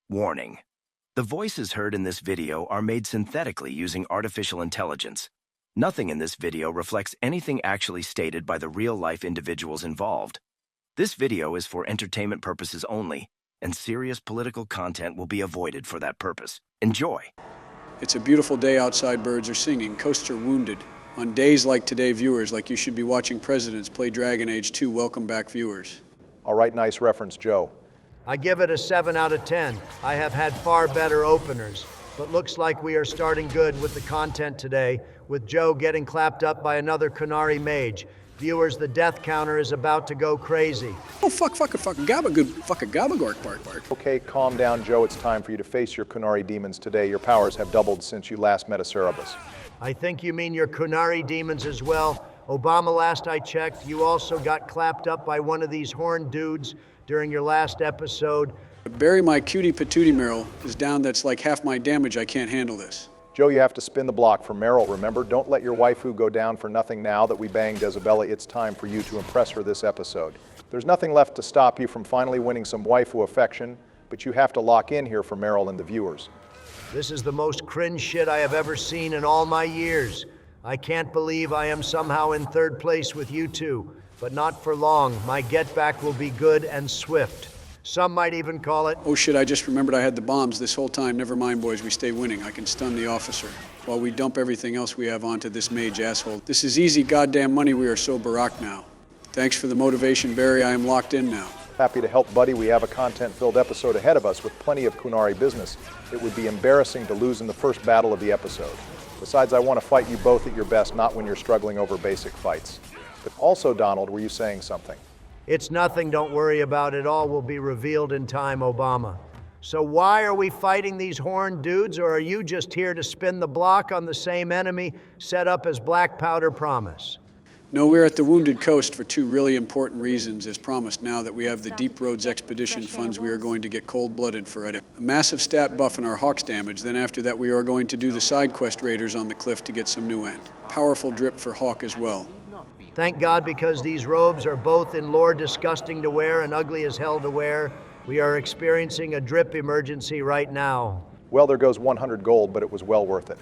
Warning. The voices heard in this video are made synthetically using artificial intelligence. Nothing in this video reflects anything actually stated by the real-life individuals involved. This video is for entertainment purposes only, and serious political content will be avoided for that purpose. Enjoy. It's a beautiful day outside, birds are singing, coasts are wounded. On days like today, viewers, like you should be watching presidents play Dragon Age 2. Welcome back, viewers. All right, nice reference, Joe. I give it a 7 out of 10. I have had far better openers, but looks like we are starting good with the content today, with Joe getting clapped up by another Qunari mage. Viewers, the death counter is about to go crazy. Oh, fuck, gabagood, gabagork, bark. Okay, calm down, Joe. It's time for you to face your Qunari demons today. Your powers have doubled since you last met a Cerebus. I think you mean your Qunari demons as well. Obama, last I checked, you also got clapped up by one of these horned dudes during your last episode. Bury my cutie patootie Meryl is down. That's like half my damage. I can't handle this. Joe, you have to spin the block for Meryl, remember? Don't let your waifu go down for nothing now that we banged Isabella. It's time for you to impress her this episode. There's nothing left to stop you from finally winning some waifu affection, but you have to lock in here for Meryl and the viewers. This is the most cringe shit I have ever seen in all my years. I can't believe I am somehow in third place with you two, but not for long. My get back will be good and swift. Some might even call it... Oh shit, I just remembered I had the bombs this whole time. Never mind, boys, we stay winning. I can stun the officer while we dump everything else we have onto this mage asshole. This is easy goddamn money. We are so Barrack now. Thanks for the motivation, Barry. I am locked in now. Happy to help, buddy. We have a content-filled episode ahead of us with plenty of Qunari business. It would be embarrassing to lose in the first battle of the episode. Besides, I want to fight you both at your best, not when you're struggling over basic fights. But also, Donald, were you saying something? It's nothing, don't worry about it. All will be revealed in time, Obama. So why are we fighting these horned dudes, or are you just here to spin the block on the same enemy set up as Black Powder promise? No, we're at the Wounded Coast for two really important reasons. As promised, now that we have the Deep Roads Expedition funds, we are going to get cold-blooded for it. A massive stat buff in our Hawks damage. Then after that, we are going to do the side quest raiders on the cliff to get some new end. Powerful drip for Hawk as well. Thank God, because these robes are both in lore disgusting to wear and ugly as hell to wear. We are experiencing a drip emergency right now. Well, there goes 100 gold, but it was well worth it.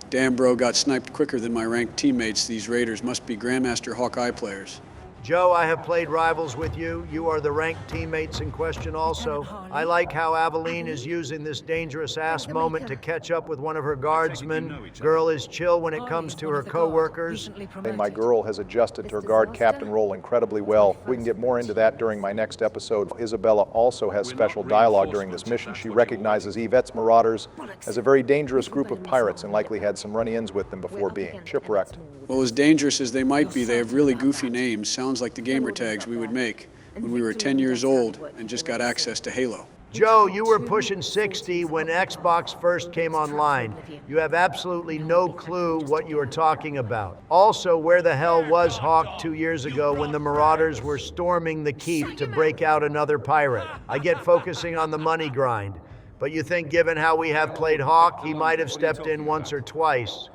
Damn, bro, got sniped quicker than my ranked teammates. These raiders must be Grandmaster Hawkeye players. Joe, I have played rivals with you. You are the ranked teammates in question also. I like how Aveline is using this dangerous-ass moment to catch up with one of her guardsmen. Girl is chill when it comes to her co-workers. My girl has adjusted to her guard captain role incredibly well. We can get more into that during my next episode. Isabella also has special dialogue during this mission. She recognizes Yvette's marauders as a very dangerous group of pirates and likely had some run-ins with them before being shipwrecked. Well, as dangerous as they might be, they have really goofy names. Sounds like the gamer tags we would make when we were 10 years old and just got access to Halo. Joe, you were pushing 60 when Xbox first came online. You have absolutely no clue what you are talking about. Also, where the hell was Hawk 2 years ago when the Marauders were storming the keep to break out another pirate? I get focusing on the money grind. But you think, given how we have played Hawk, he might have stepped in once or twice.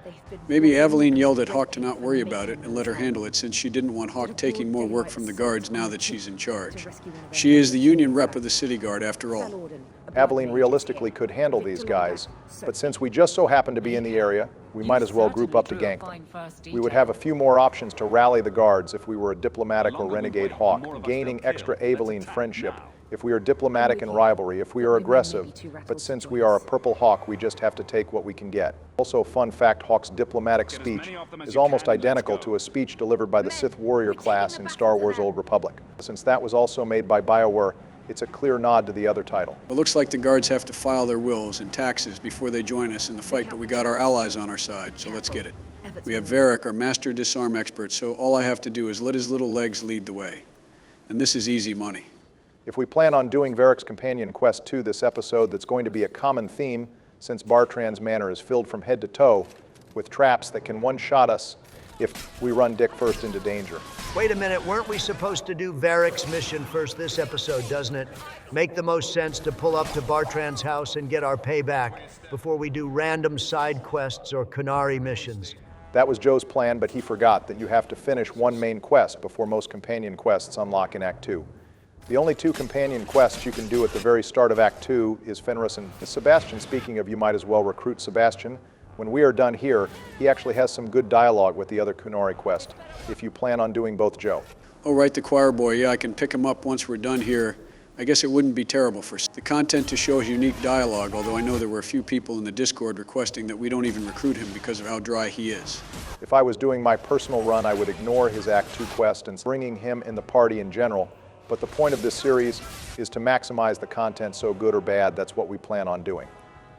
Maybe Aveline yelled at Hawk to not worry about it and let her handle it, since she didn't want Hawk taking more work from the guards now that she's in charge. She is the Union rep of the City Guard, after all. Aveline realistically could handle these guys, but since we just so happen to be in the area, we might as well group up to gank them. We would have a few more options to rally the guards if we were a diplomatic or renegade Hawk, gaining extra Aveline friendship. If we are diplomatic in rivalry, if we are aggressive, but since we are a purple Hawk, we just have to take what we can get. Also, fun fact, Hawk's diplomatic speech is almost identical to a speech delivered by the Sith warrior class in Star Wars Old Republic. Since that was also made by Bioware, it's a clear nod to the other title. It looks like the guards have to file their wills and taxes before they join us in the fight, but we got our allies on our side, so let's get it. We have Varric, our master disarm expert, so all I have to do is let his little legs lead the way. And this is easy money. If we plan on doing Varric's Companion Quest 2 this episode, that's going to be a common theme since Bartrand's manor is filled from head to toe with traps that can one-shot us if we run Dick first into danger. Wait a minute, weren't we supposed to do Varric's mission first this episode, doesn't it? Make the most sense to pull up to Bartrand's house and get our payback before we do random side quests or Qunari missions. That was Joe's plan, but he forgot that you have to finish one main quest before most companion quests unlock in Act 2. The only two companion quests you can do at the very start of Act 2 is Fenris and Sebastian. Speaking of, you might as well recruit Sebastian. When we are done here, he actually has some good dialogue with the other Qunari quest, if you plan on doing both, Joe. Oh, right, the choir boy. Yeah, I can pick him up once we're done here. I guess it wouldn't be terrible for the content to show his unique dialogue, although I know there were a few people in the Discord requesting that we don't even recruit him because of how dry he is. If I was doing my personal run, I would ignore his Act 2 quest and bringing him in the party in general. But the point of this series is to maximize the content, so good or bad, that's what we plan on doing.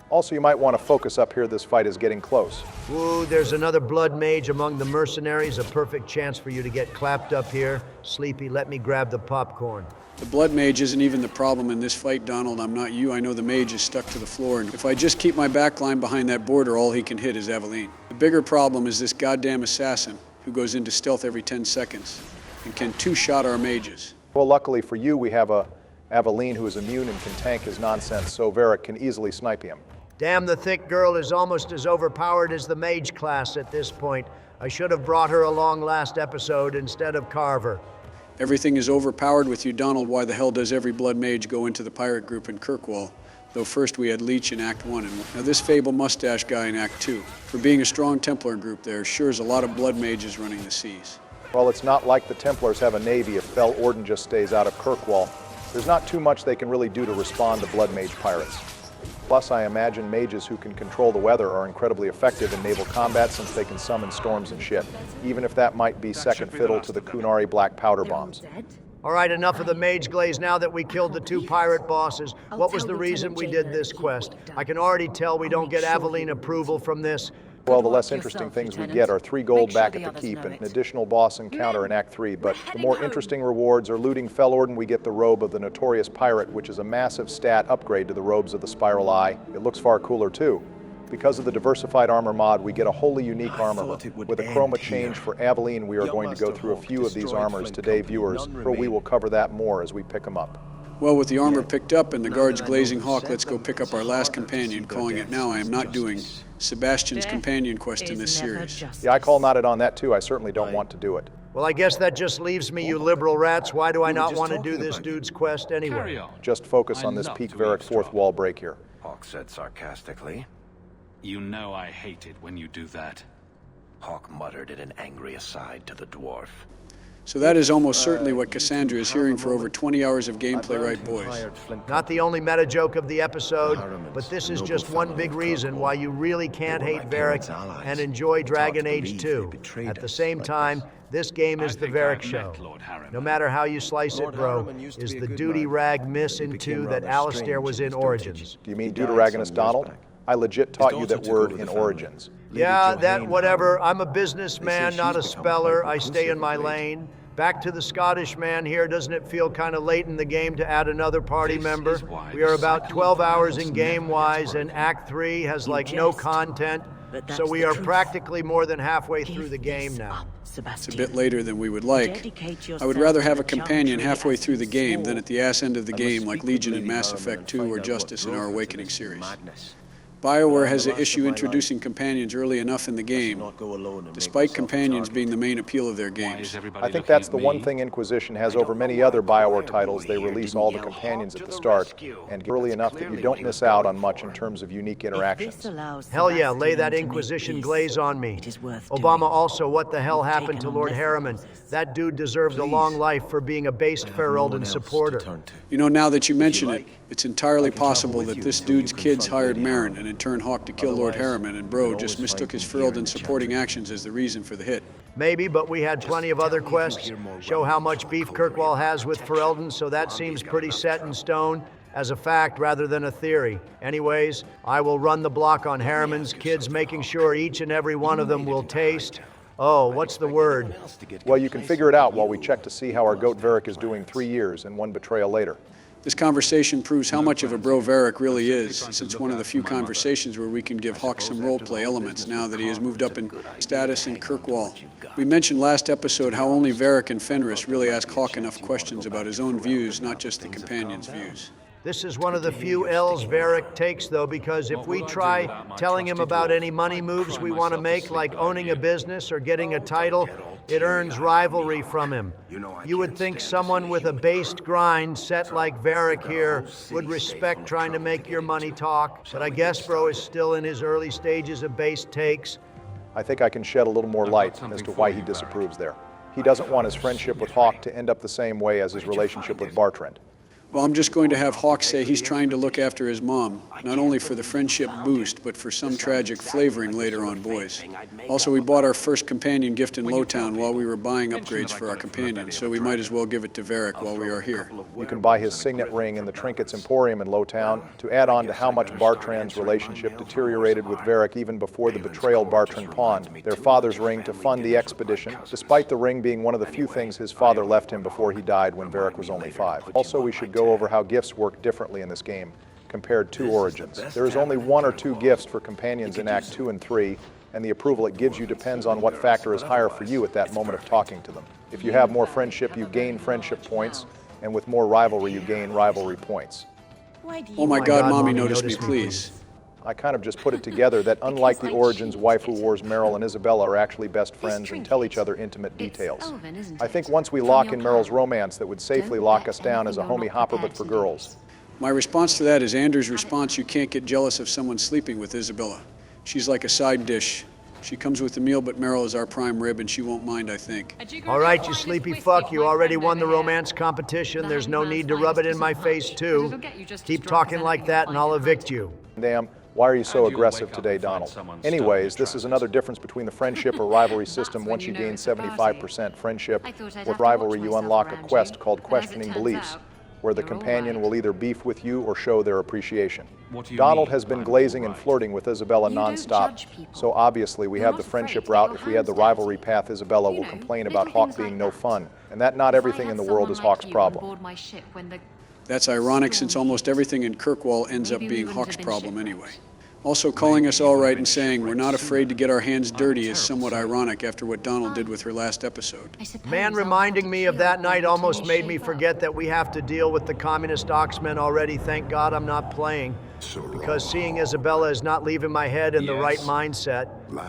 Also, you might want to focus up here. This fight is getting close. Ooh, there's another blood mage among the mercenaries. A perfect chance for you to get clapped up here. Sleepy, let me grab the popcorn. The blood mage isn't even the problem in this fight, Donald. I'm not you. I know the mage is stuck to the floor, and if I just keep my back line behind that border, all he can hit is Aveline. The bigger problem is this goddamn assassin who goes into stealth every 10 seconds and can two-shot our mages. Well, luckily for you, we have a Aveline who is immune and can tank his nonsense, so Varric can easily snipe him. Damn, the thick girl is almost as overpowered as the mage class at this point. I should have brought her along last episode instead of Carver. Everything is overpowered with you, Donald. Why the hell does every blood mage go into the pirate group in Kirkwall? Though first we had Leech in Act 1, and now this Fable mustache guy in Act 2. For being a strong Templar group, there sure is a lot of blood mages running the seas. Well, it's not like the Templars have a navy if Fel Orden just stays out of Kirkwall. There's not too much they can really do to respond to blood mage pirates. Plus, I imagine mages who can control the weather are incredibly effective in naval combat since they can summon storms and shit, even if that might be second fiddle to the Qunari black powder bombs. All right, enough of the mage glaze now that we killed the two pirate bosses. What was the reason we did this quest? I can already tell we don't get Aveline approval from this. Well, the less interesting things we get are 3 gold back at the keep and an additional boss encounter in Act 3, but the more interesting rewards are looting Fel Orden. We get the robe of the Notorious Pirate, which is a massive stat upgrade to the robes of the Spiral Eye. It looks far cooler too. Because of the diversified armor mod, we get a wholly unique armor. With a chroma change for Aveline, we are going to go through a few of these armors today, viewers, but we will cover that more as we pick them up. Well, with the armor picked up and the guards glazing Hawk, let's go pick up our last companion. Calling it now, I am not doing Sebastian's companion quest in this series. Yeah, I call not it on that too. I certainly don't want to do it. Well, I guess that just leaves me, you liberal rats. Why do I not want to do this dude's quest anyway? Just focus on this peak Varric fourth wall break here. Hawk said sarcastically. You know I hate it when you do that. Hawk muttered in an angry aside to the dwarf. So that is almost certainly what Cassandra is hearing for over 20 hours of gameplay, right, boys? Not the only meta joke of the episode, but this is just one big reason why you really can't hate Varric and enjoy Dragon Age 2. At the same time, this game is the Varric show. No matter how you slice it, bro, is the duty rag miss in 2 that Alistair was in Origins. Do you mean Deuteragonist Donald? I legit taught you that word in Origins. Yeah, that whatever. I'm a businessman, not a speller. I stay in my lane. Back to the Scottish man here. Doesn't it feel kind of late in the game to add another party member? We are about 12 hours in game-wise, and Act 3 has like no content, so we are practically more than halfway through the game now. It's a bit later than we would like. I would rather have a companion halfway through the game than at the ass end of the game like Legion in Mass Effect 2 or Justice in our Awakening series. Bioware has an issue introducing companions early enough in the game, despite companions being the main appeal of their games. I think that's the one thing Inquisition has over many other Bioware titles. They release all the companions at the start, and early enough that you don't miss out on much in terms of unique interactions. Hell yeah, lay that Inquisition glaze on me. Obama also, what the hell happened to Lord Harriman? That dude deserved a long life for being a based Ferelden supporter. You know, now that you mention it, it's entirely possible that this dude's kids hired Marin and in turn Hawk to kill Lord Harriman, and Bro just mistook his Ferelden supporting actions as the reason for the hit. Maybe, but we had plenty of other quests. Show how much beef Kirkwall has with Ferelden, so that seems pretty set in stone as a fact rather than a theory. Anyways, I will run the block on Harriman's kids, making sure each and every one of them will taste. Oh, what's the word? Well, you can figure it out while we check to see how our goat Varric is doing 3 years and 1 betrayal later. This conversation proves how much of a bro Varric really is, since one of the few conversations where we can give Hawk some roleplay elements now that he has moved up in status in Kirkwall. We mentioned last episode how only Varric and Fenris really ask Hawk enough questions about his own views, not just the companions' views. This is one of the few L's Varric takes, though, because if we try telling him about any money moves we want to make, like owning a business or getting a title, It earns rivalry from him. You would think someone with a based grind set like Varric here would respect trying to make your money talk, but I guess bro is still in his early stages of base takes. I think I can shed a little more light as to why he disapproves there. He doesn't want his friendship with Hawk to end up the same way as his relationship with Bartrand. Well, I'm just going to have Hawk say he's trying to look after his mom, not only for the friendship boost, but for some tragic flavoring later on, boys. Also, we bought our first companion gift in Lowtown while we were buying upgrades for our companions, so we might as well give it to Varric while we are here. You can buy his signet ring in the Trinkets Emporium in Lowtown to add on to how much Bartrand's relationship deteriorated with Varric even before the betrayal Bartrand pawned their father's ring to fund the expedition, despite the ring being one of the few things his father left him before he died when Varric was only 5. Also, we should go over how gifts work differently in this game compared to Origins. There is only 1 or 2 gifts for companions in Act 2 and 3, and the approval it gives you depends on what factor is higher for you at that moment of talking to them. If you have more friendship, you gain friendship points, and with more rivalry, you gain rivalry points. Oh my God, Mommy, notice me, please. I kind of just put it together that unlike the Origins waifu wars, Meryl and Isabella are actually best friends and tell each other intimate details. I think once we lock in Meryl's romance, that would safely lock us down as a homie hopper but for girls. My response to that is Anders' response, you can't get jealous of someone sleeping with Isabella. She's like a side dish. She comes with the meal, but Meryl is our prime rib, and she won't mind, I think. All right, you sleepy fuck, you already won the romance competition. There's no need to rub it in my face, too. Keep talking like that, and I'll evict you. Damn. Why are you so aggressive today, Donald? Anyways, this is another difference between the friendship or rivalry system. Once you gain 75% friendship, with rivalry you unlock a quest called Questioning Beliefs, where the companion will either beef with you or show their appreciation. Donald has been glazing and flirting with Isabella nonstop, so obviously we have the friendship route. If we had the rivalry path, Isabella will complain about Hawk being no fun, and that not everything in the world is Hawk's problem. That's ironic since almost everything in Kirkwall ends up being Hawk's problem anyway. Also, calling us all right and saying we're not afraid to get our hands dirty is somewhat ironic after what Donald did with her last episode. Man, reminding me of that night almost made me forget that we have to deal with the communist Oxmen already. Thank God I'm not playing, because seeing Isabella is not leaving my head in the right mindset.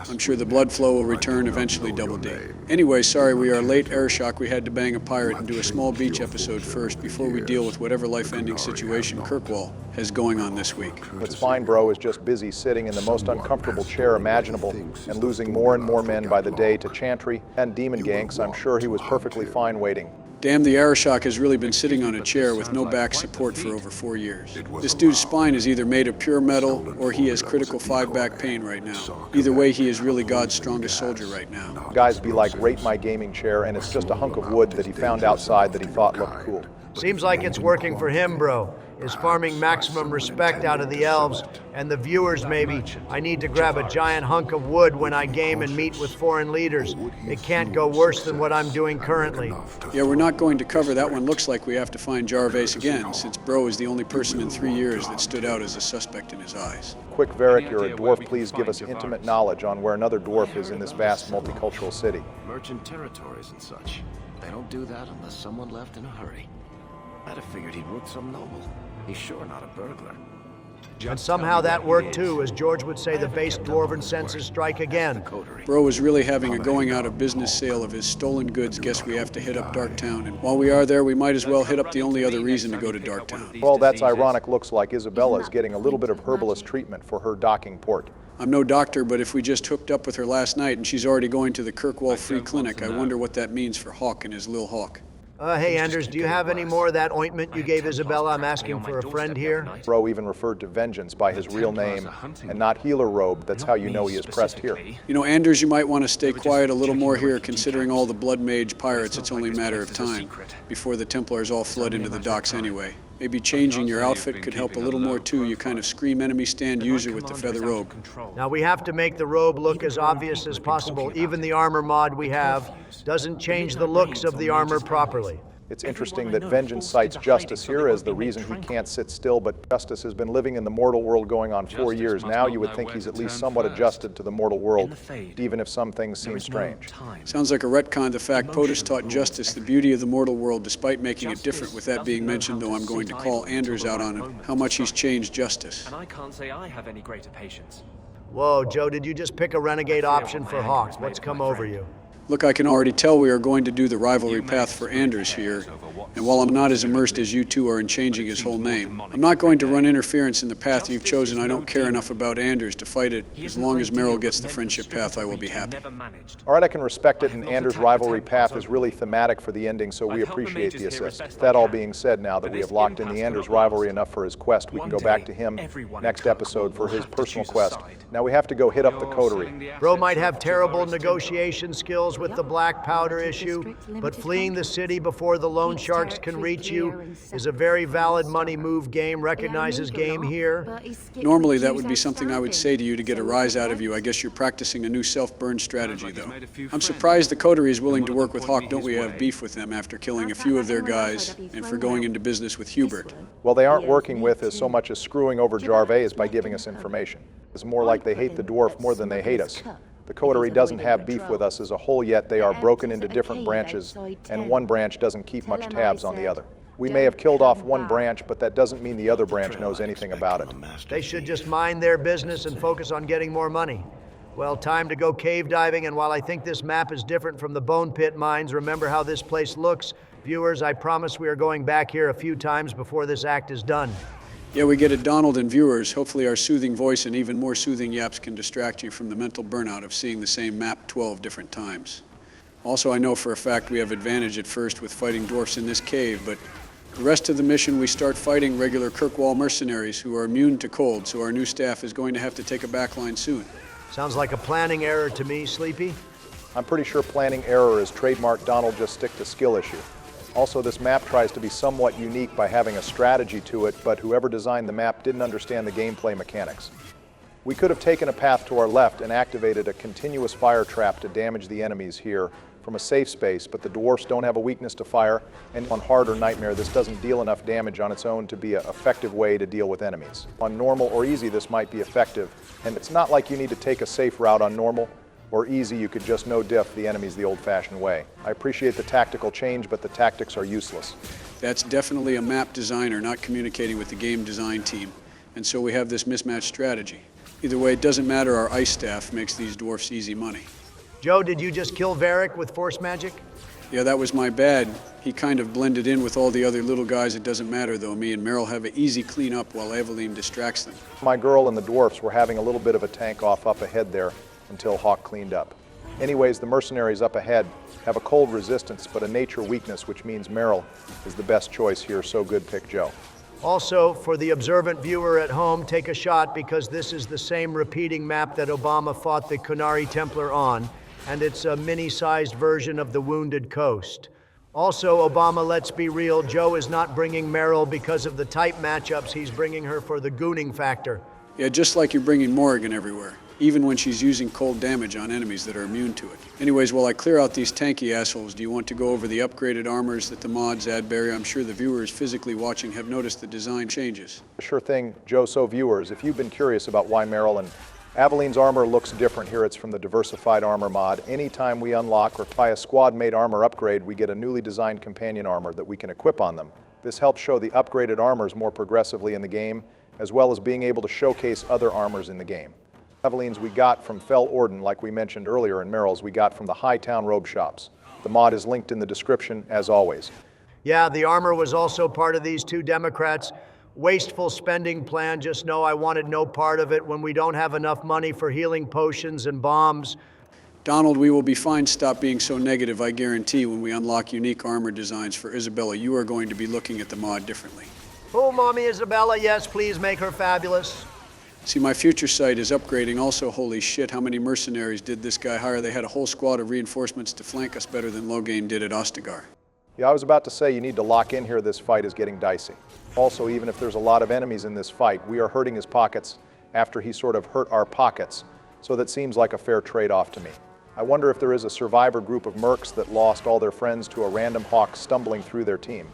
I'm sure the blood flow will return eventually, Double D. Anyway, sorry we are late, Arishok. We had to bang a pirate and do a small beach episode first before we deal with whatever life-ending situation Kirkwall has going on this week. What's fine, bro, is just busy sitting in the most uncomfortable chair imaginable and losing more and more men by the day to Chantry and demon ganks. I'm sure he was perfectly fine waiting. Damn, the Arishok has really been sitting on a chair with no back support for over 4 years. This dude's spine is either made of pure metal or he has critical 5 back pain right now. Either way, he is really God's strongest soldier right now. Guys be like, rate my gaming chair, and it's just a hunk of wood that he found outside that he thought looked cool. Seems like it's working for him, bro. Is farming maximum respect out of the elves and the viewers, maybe. I need to grab a giant hunk of wood when I game and meet with foreign leaders. It can't go worse than what I'm doing currently. Yeah, we're not going to cover that one. Looks like we have to find Jarvase again, since Bro is the only person in 3 years that stood out as a suspect in his eyes. Quick, Varric, you're a dwarf. Please give us intimate knowledge on where another dwarf is in this vast multicultural city. Merchant territories and such. They don't do that unless someone left in a hurry. I'd have figured he'd work some noble. He's sure not a burglar. And somehow that worked too, as George would say, the base dwarven senses strike again. Bro was really having a going out of business sale of his stolen goods. Guess we have to hit up Darktown, and while we are there, we might as well hit up the only other reason to go to Darktown. Well, that's ironic. Looks like Isabella is getting a little bit of herbalist treatment for her docking port. I'm no doctor, but if we just hooked up with her last night and she's already going to the Kirkwall Free Clinic, I wonder what that means for Hawk and his Lil Hawk. Hey, Anders, do you have any more of that ointment you gave Isabella? I'm asking for a friend here. Bro even referred to Vengeance by his real name and not Healer Robe. That's how you know he is pressed here. You know, Anders, you might want to stay quiet a little more here, considering all the Blood Mage pirates. It's only a matter of time before the Templars all flood into the docks anyway. Maybe changing your outfit could help a little more too. You kind of scream enemy stand user with the feather robe. Now we have to make the robe look as obvious as possible. Even the armor mod we have doesn't change the looks of the armor properly. It's interesting that Vengeance cites Justice here as the reason he can't sit still, but Justice has been living in the mortal world going on 4 years now. You would think he's at least somewhat adjusted to the mortal world, even if some things seem strange. Sounds like a retcon the fact POTUS taught Justice the beauty of the mortal world despite making it different. With that being mentioned, though, I'm going to call Anders out on him, how much he's changed Justice. And I can't say I have any greater patience. Whoa, Joe, did you just pick a renegade option for Hawk? What's come over you? Look, I can already tell we are going to do the rivalry path for Anders here, and while I'm not as immersed as you two are in changing his whole name, I'm not going to run interference in the path you've chosen. I don't care enough about Anders to fight it. As long as Meryl gets the friendship path, I will be happy. All right, I can respect it, and Anders' rivalry path is really thematic for the ending, so we appreciate the assist. That all being said, now that we have locked in the Anders rivalry enough for his quest, we can go back to him next episode for his personal quest. Now we have to go hit up the coterie. Bro might have terrible negotiation skills with the black powder issue, but fleeing the city before the loan sharks can reach you is a very valid money move. Game recognizes game here. Normally that would be something I would say to you to get a rise out of you. I guess you're practicing a new self-burn strategy, though. I'm surprised the coterie is willing to work with Hawk. Don't we have beef with them after killing a few of their guys and for going into business with Hubert? Well, they aren't working with us so much as screwing over Jarvais by giving us information. It's more like they hate the dwarf more than they hate us. The coterie doesn't have beef with us as a whole yet. They are broken into different branches, and one branch doesn't keep much tabs on the other. We may have killed off one branch, but that doesn't mean the other branch knows anything about it. They should just mind their business and focus on getting more money. Well, time to go cave diving, and while I think this map is different from the Bone Pit mines, remember how this place looks. Viewers, I promise we are going back here a few times before this act is done. Yeah, we get it, Donald, and viewers. Hopefully our soothing voice and even more soothing yaps can distract you from the mental burnout of seeing the same map 12 different times. Also, I know for a fact we have advantage at first with fighting dwarfs in this cave, but the rest of the mission we start fighting regular Kirkwall mercenaries who are immune to cold, so our new staff is going to have to take a backline soon. Sounds like a planning error to me, Sleepy. I'm pretty sure planning error is trademark Donald just stick to skill issue. Also, this map tries to be somewhat unique by having a strategy to it, but whoever designed the map didn't understand the gameplay mechanics. We could have taken a path to our left and activated a continuous fire trap to damage the enemies here from a safe space, but the dwarfs don't have a weakness to fire, and on hard or nightmare, this doesn't deal enough damage on its own to be an effective way to deal with enemies. On normal or easy, this might be effective, and it's not like you need to take a safe route on normal. Or easy, you could just no-diff the enemies the old-fashioned way. I appreciate the tactical change, but the tactics are useless. That's definitely a map designer not communicating with the game design team, and so we have this mismatched strategy. Either way, it doesn't matter, our ice staff makes these dwarfs easy money. Joe, did you just kill Varric with force magic? Yeah, that was my bad. He kind of blended in with all the other little guys. It doesn't matter, though. Me and Meryl have an easy cleanup while Eveline distracts them. My girl and the dwarfs were having a little bit of a tank off up ahead there until Hawk cleaned up. Anyways, the mercenaries up ahead have a cold resistance, but a nature weakness, which means Meryl is the best choice here, so good pick Joe. Also, for the observant viewer at home, take a shot because this is the same repeating map that Obama fought the Qunari Templar on, and it's a mini-sized version of the Wounded Coast. Also, Obama, let's be real, Joe is not bringing Meryl because of the type matchups, he's bringing her for the gooning factor. Yeah, just like you're bringing Morrigan everywhere, even when she's using cold damage on enemies that are immune to it. Anyways, while I clear out these tanky assholes, do you want to go over the upgraded armors that the mods add, Barry? I'm sure the viewers physically watching have noticed the design changes. Sure thing, Joe. So viewers, if you've been curious about why Meryl and Aveline's armor looks different here, it's from the Diversified Armor mod. Anytime we unlock or buy a squad-made armor upgrade, we get a newly designed companion armor that we can equip on them. This helps show the upgraded armors more progressively in the game, as well as being able to showcase other armors in the game. Aveline's we got from Fel Orden, like we mentioned earlier, and Meryl's we got from the Hightown Robe Shops. The mod is linked in the description, as always. Yeah, the armor was also part of these two Democrats' wasteful spending plan. Just know I wanted no part of it when we don't have enough money for healing potions and bombs. Donald, we will be fine. Stop being so negative, I guarantee. When we unlock unique armor designs for Isabella, you are going to be looking at the mod differently. Oh, Mommy Isabella, yes, please make her fabulous. See, my future site is upgrading also. Holy shit, how many mercenaries did this guy hire? They had a whole squad of reinforcements to flank us better than Loghain did at Ostagar. Yeah, I was about to say you need to lock in here. This fight is getting dicey. Also, even if there's a lot of enemies in this fight, we are hurting his pockets after he sort of hurt our pockets. So that seems like a fair trade-off to me. I wonder if there is a survivor group of mercs that lost all their friends to a random hawk stumbling through their team.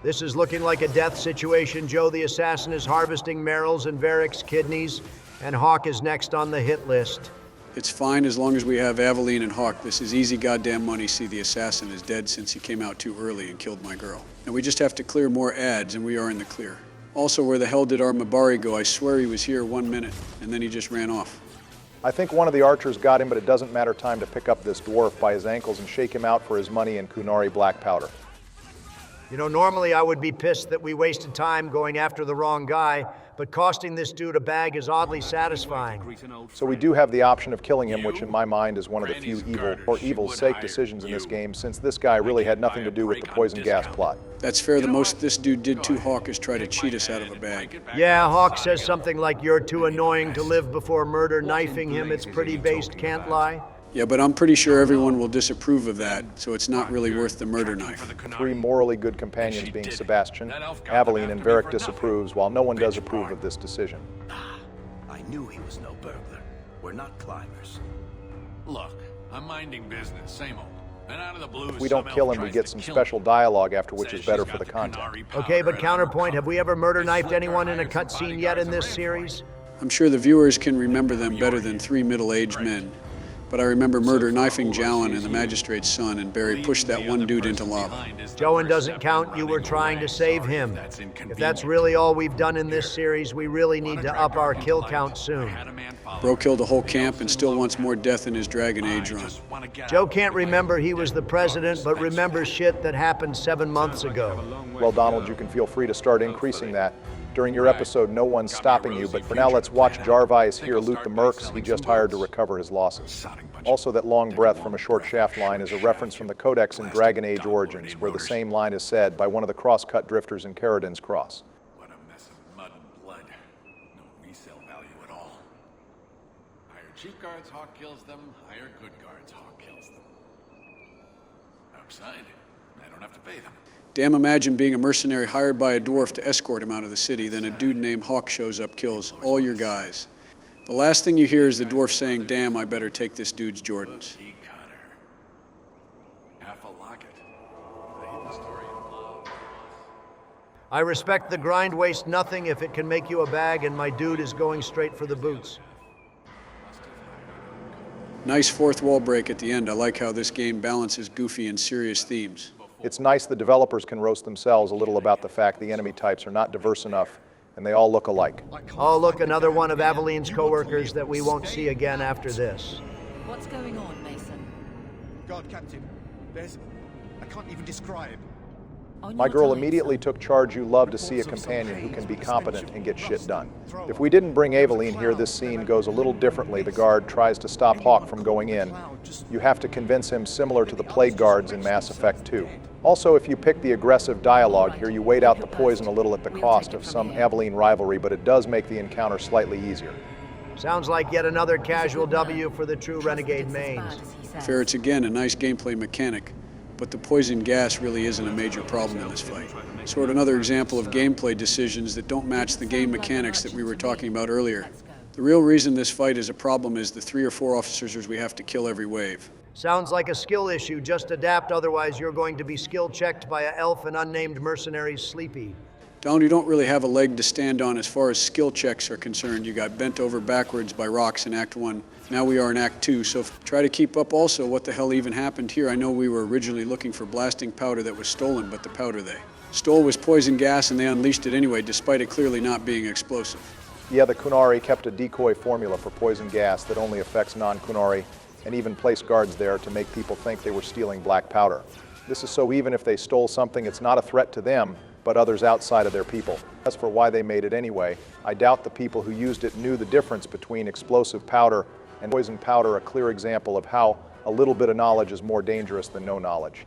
This is looking like a death situation. Joe the Assassin is harvesting Meryl's and Varric's kidneys, and Hawk is next on the hit list. It's fine as long as we have Aveline and Hawk. This is easy goddamn money. See, the assassin is dead since he came out too early and killed my girl. And we just have to clear more ads, and we are in the clear. Also, where the hell did our Mabari go? I swear he was here 1 minute, and then he just ran off. I think one of the archers got him, but it doesn't matter time to pick up this dwarf by his ankles and shake him out for his money in Qunari black powder. You know, normally I would be pissed that we wasted time going after the wrong guy, but costing this dude a bag is oddly satisfying. So we do have the option of killing him, which in my mind is one of the few evil, or evil's sake, decisions in this game, since this guy really had nothing to do with the poison gas plot. That's fair. The most this dude did to Hawk is try to cheat us out of a bag. Yeah, Hawk says something like, "You're too annoying to live before murder," knifing him. It's pretty based, can't lie. Yeah, but I'm pretty sure everyone will disapprove of that, so it's not really worth the murder knife. Three morally good companions being Sebastian, Aveline, and Varric disapproves, while no one does approve of this decision. I knew he was no burglar. We're not climbers. Look, I'm minding business, same old. And out of the blue, If we don't kill him, we get some special dialogue after, which is better for the content. Okay, but counterpoint, have we ever murder knifed anyone in a cutscene yet in this series? I'm sure the viewers can remember them better than three middle-aged men. But I remember murder knifing Jowan and the magistrate's son, and Barry pushed that one dude into lava. Jowan doesn't count. You were trying to save him. If that's really all we've done in this series, we really need to up our kill count soon. Bro killed a whole camp and still wants more death in his Dragon Age run. Joe can't remember he was the president, but remembers shit that happened 7 months ago. Well, Donald, you can feel free to start increasing that. During your episode, no one's stopping you, but for now, let's watch Javaris here loot the mercs he just hired to recover his losses. Also, that long breath from a short shaft line is a reference from the Codex in Dragon Age Origins, where the same line is said by one of the cross-cut drifters in Caradin's Cross. What a mess of mud and blood. No resale value at all. Hire cheap guards, Hawk kills them. Hire good guards, Hawk kills them. Outside, I don't have to pay them. Damn, imagine being a mercenary hired by a dwarf to escort him out of the city, then a dude named Hawk shows up, kills all your guys. The last thing you hear is the dwarf saying, "Damn, I better take this dude's Jordans." Half a locket. The hidden story of love. I respect the grind, waste nothing if it can make you a bag, and my dude is going straight for the boots. Nice fourth wall break at the end. I like how this game balances goofy and serious themes. It's nice the developers can roast themselves a little about the fact the enemy types are not diverse enough, and they all look alike. Oh, look, another one of Aveline's co-workers that we won't see again after this. What's going on, Mason? God, Captain, I can't even describe. My girl immediately took charge. You love to see a companion who can be competent and get shit done. If we didn't bring Aveline here, this scene goes a little differently. The guard tries to stop Hawk from going in. You have to convince him, similar to the Plague Guards in Mass Effect 2. Also, if you pick the aggressive dialogue here, you wait out the poison a little at the cost of some Aveline rivalry, but it does make the encounter slightly easier. Sounds like yet another casual W for the true Renegade mains. Ferrets, again, a nice gameplay mechanic, but the poison gas really isn't a major problem in this fight. Sort of another example of gameplay decisions that don't match the game mechanics that we were talking about earlier. The real reason this fight is a problem is the 3 or 4 officers we have to kill every wave. Sounds like a skill issue. Just adapt, otherwise you're going to be skill checked by a elf and unnamed mercenaries Sleepy. Don, you don't really have a leg to stand on as far as skill checks are concerned. You got bent over backwards by rocks in Act 1. Now we are in Act 2, so try to keep up also what the hell even happened here. I know we were originally looking for blasting powder that was stolen, but the powder they stole was poison gas, and they unleashed it anyway, despite it clearly not being explosive. Yeah, the Qunari kept a decoy formula for poison gas that only affects non-Qunari, and even placed guards there to make people think they were stealing black powder. This is so even if they stole something, it's not a threat to them, but others outside of their people. As for why they made it anyway, I doubt the people who used it knew the difference between explosive powder and poison powder, a clear example of how a little bit of knowledge is more dangerous than no knowledge.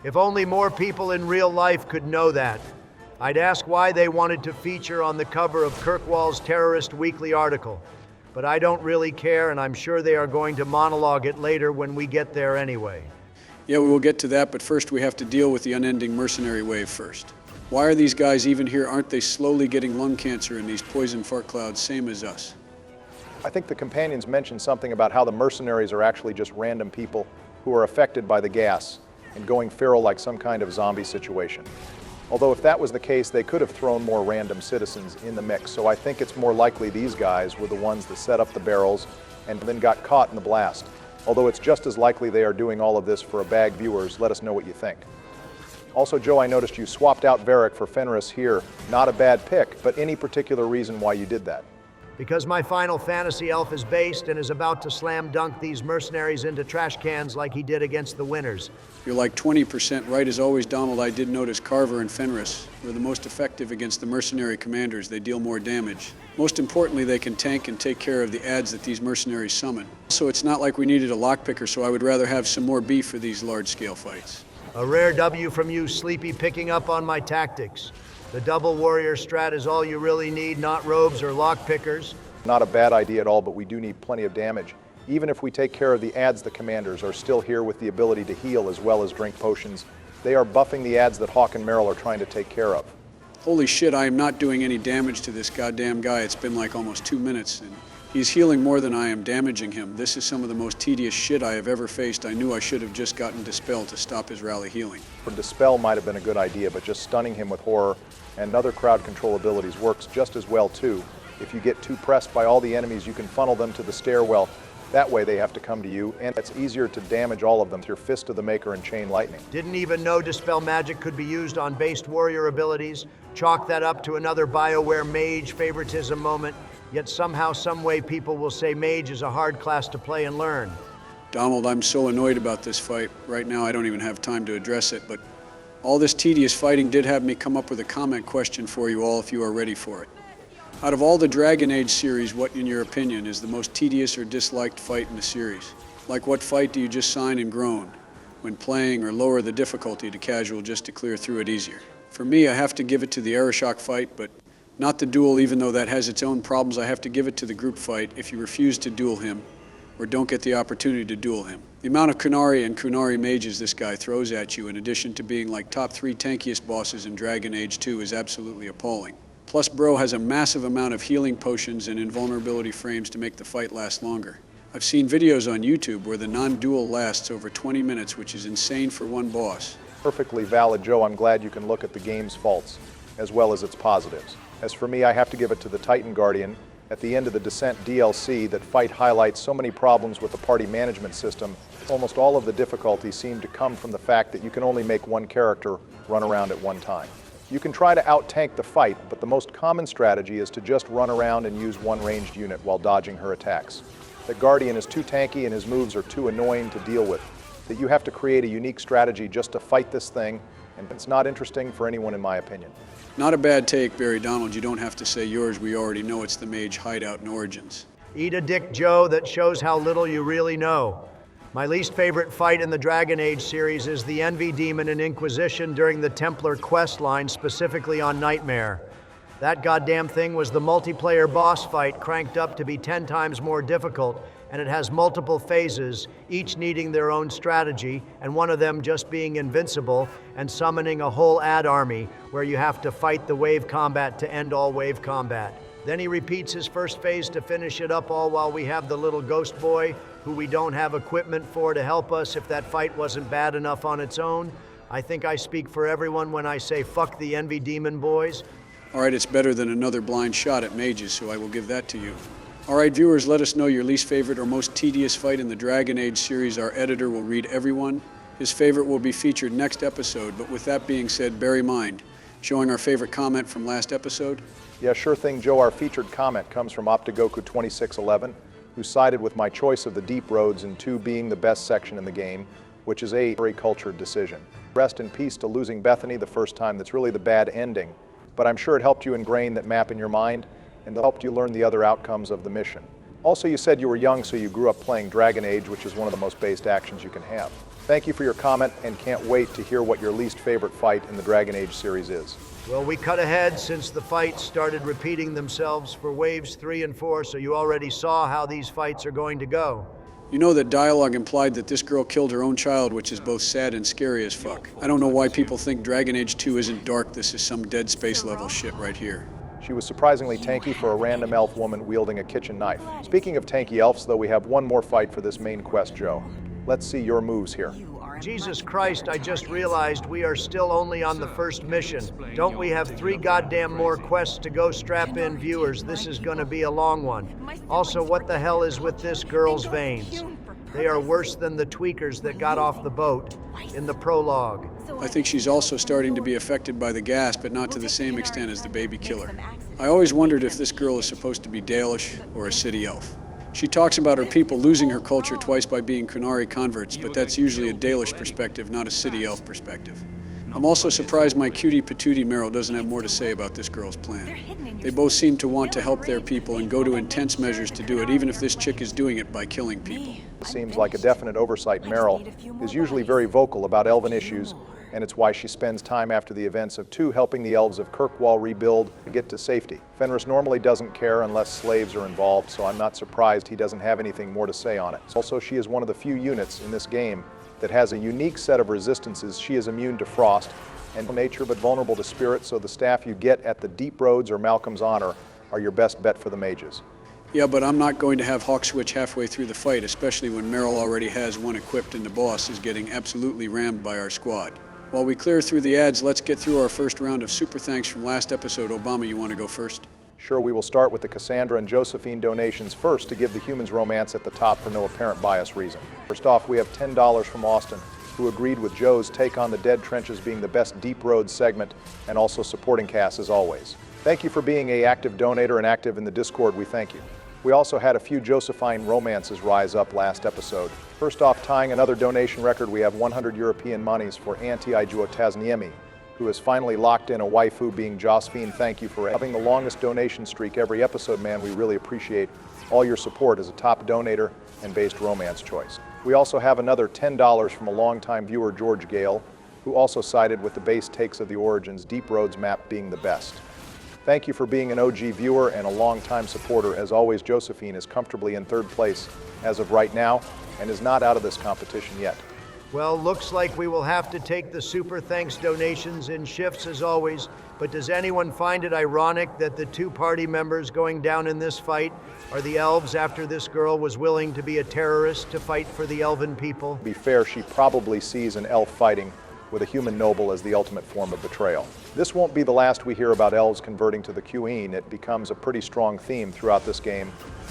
If only more people in real life could know that. I'd ask why they wanted to feature on the cover of Kirkwall's Terrorist Weekly article. But I don't really care, and I'm sure they are going to monologue it later when we get there anyway. Yeah, we will get to that, but first we have to deal with the unending mercenary wave first. Why are these guys even here? Aren't they slowly getting lung cancer in these poison fart clouds, same as us? I think the companions mentioned something about how the mercenaries are actually just random people who are affected by the gas and going feral like some kind of zombie situation. Although if that was the case, they could have thrown more random citizens in the mix, so I think it's more likely these guys were the ones that set up the barrels and then got caught in the blast. Although it's just as likely they are doing all of this for a bag. Viewers, let us know what you think. Also, Joe, I noticed you swapped out Varric for Fenris here. Not a bad pick, but any particular reason why you did that? Because my Final Fantasy elf is based and is about to slam dunk these mercenaries into trash cans like he did against the winners. You're like 20% right as always, Donald. I did notice Carver and Fenris were the most effective against the mercenary commanders. They deal more damage. Most importantly, they can tank and take care of the adds that these mercenaries summon. So it's not like we needed a lockpicker, so I would rather have some more beef for these large-scale fights. A rare W from you, Sleepy, picking up on my tactics. The double warrior strat is all you really need, not robes or lockpickers. Not a bad idea at all, but we do need plenty of damage. Even if we take care of the adds, the commanders are still here with the ability to heal as well as drink potions. They are buffing the adds that Hawk and Merrill are trying to take care of. Holy shit, I am not doing any damage to this goddamn guy. It's been like almost 2 minutes, and he's healing more than I am damaging him. This is some of the most tedious shit I have ever faced. I knew I should have just gotten Dispel to stop his rally healing. For Dispel might have been a good idea, but just stunning him with Horror and other crowd control abilities works just as well too. If you get too pressed by all the enemies, you can funnel them to the stairwell. That way they have to come to you, and it's easier to damage all of them with your Fist of the Maker and Chain Lightning. Didn't even know Dispel magic could be used on based warrior abilities. Chalk that up to another Bioware mage favoritism moment, yet somehow, some way people will say mage is a hard class to play and learn. Donald, I'm so annoyed about this fight. Right now I don't even have time to address it, but all this tedious fighting did have me come up with a comment question for you all if you are ready for it. Out of all the Dragon Age series, what, in your opinion, is the most tedious or disliked fight in the series? Like, what fight do you just sign and groan when playing, or lower the difficulty to casual just to clear through it easier? For me, I have to give it to the Arishok fight, but not the duel, even though that has its own problems. I have to give it to the group fight if you refuse to duel him or don't get the opportunity to duel him. The amount of Qunari and Qunari mages this guy throws at you, in addition to being like top 3 tankiest bosses in Dragon Age 2, is absolutely appalling. Plus, bro has a massive amount of healing potions and invulnerability frames to make the fight last longer. I've seen videos on YouTube where the non-duel lasts over 20 minutes, which is insane for one boss. Perfectly valid, Joe. I'm glad you can look at the game's faults as well as its positives. As for me, I have to give it to the Titan Guardian. At the end of the Descent DLC, that fight highlights so many problems with the party management system. Almost all of the difficulties seem to come from the fact that you can only make one character run around at one time. You can try to out-tank the fight, but the most common strategy is to just run around and use one ranged unit while dodging her attacks. The Guardian is too tanky and his moves are too annoying to deal with, that you have to create a unique strategy just to fight this thing, and it's not interesting for anyone in my opinion. Not a bad take, Barry Donald. You don't have to say yours. We already know it's the mage hideout in Origins. Eat a dick, Joe. That shows how little you really know. My least favorite fight in the Dragon Age series is the Envy Demon in Inquisition during the Templar quest line, specifically on Nightmare. That goddamn thing was the multiplayer boss fight cranked up to be 10 times more difficult, and it has multiple phases, each needing their own strategy, and one of them just being invincible and summoning a whole ad army where you have to fight the wave combat to end all wave combat. Then he repeats his first phase to finish it up, all while we have the little ghost boy, who we don't have equipment for, to help us if that fight wasn't bad enough on its own. I think I speak for everyone when I say fuck the Envy Demon boys. All right, it's better than another blind shot at mages, so I will give that to you. All right, viewers, let us know your least favorite or most tedious fight in the Dragon Age series. Our editor will read everyone. His favorite will be featured next episode, but with that being said, bear in mind, showing our favorite comment from last episode? Yeah, sure thing, Joe. Our featured comment comes from Optigoku2611, who sided with my choice of the Deep Roads and 2 being the best section in the game, which is a very cultured decision. Rest in peace to losing Bethany the first time. That's really the bad ending, but I'm sure it helped you ingrain that map in your mind and helped you learn the other outcomes of the mission. Also, you said you were young, so you grew up playing Dragon Age, which is one of the most based actions you can have. Thank you for your comment, and can't wait to hear what your least favorite fight in the Dragon Age series is. Well, we cut ahead since the fights started repeating themselves for waves 3 and 4, so you already saw how these fights are going to go. You know that dialogue implied that this girl killed her own child, which is both sad and scary as fuck. I don't know why people think Dragon Age 2 isn't dark. This is some Dead Space level shit right here. She was surprisingly tanky for a random elf woman wielding a kitchen knife. Speaking of tanky elves, though, we have one more fight for this main quest, Joe. Let's see your moves here. Jesus Christ, I just realized we are still only on the first mission. Don't we have 3 goddamn more quests to go? Strap in, viewers. This is gonna be a long one. Also, what the hell is with this girl's veins? They are worse than the tweakers that got off the boat in the prologue. I think she's also starting to be affected by the gas, but not to the same extent as the baby killer. I always wondered if this girl is supposed to be Dalish or a city elf. She talks about her people losing her culture twice by being Qunari converts, but that's usually a Dalish perspective, not a city elf perspective. I'm also surprised my cutie patootie Meryl doesn't have more to say about this girl's plan. They both seem to want to help their people and go to intense measures to do it, even if this chick is doing it by killing people. It seems like a definite oversight. Meryl is usually very vocal about elven issues, and it's why she spends time after the events of 2 helping the elves of Kirkwall rebuild to get to safety. Fenris normally doesn't care unless slaves are involved, so I'm not surprised he doesn't have anything more to say on it. Also, she is one of the few units in this game that has a unique set of resistances. She is immune to frost and nature, but vulnerable to spirit, so the staff you get at the Deep Roads or Malcolm's Honor are your best bet for the mages. Yeah, but I'm not going to have Hawk switch halfway through the fight, especially when Meryl already has one equipped and the boss is getting absolutely rammed by our squad. While we clear through the ads, let's get through our first round of super thanks from last episode. Obama, you want to go first? Sure, we will start with the Cassandra and Josephine donations first to give the humans romance at the top for no apparent bias reason. First off, we have $10 from Austin, who agreed with Joe's take on the Dead Trenches being the best Deep Road segment and also supporting Cass as always. Thank you for being an active donator and active in the Discord. We thank you. We also had a few Josephine romances rise up last episode. First off, tying another donation record, we have 100 European monies for Anti-Ijuotazniemi, who has finally locked in a waifu being Josephine. Thank you for having the longest donation streak every episode, man. We really appreciate all your support as a top donator and based romance choice. We also have another $10 from a longtime viewer, George Gale, who also sided with the base takes of the Origins, Deep Roads map being the best. Thank you for being an OG viewer and a longtime supporter. As always, Josephine is comfortably in 3rd place as of right now and is not out of this competition yet. Well, looks like we will have to take the super thanks donations in shifts as always, but does anyone find it ironic that the 2 party members going down in this fight are the elves after this girl was willing to be a terrorist to fight for the elven people? To be fair, she probably sees an elf fighting with a human noble as the ultimate form of betrayal. This won't be the last we hear about elves converting to the Queen. It becomes a pretty strong theme throughout this game,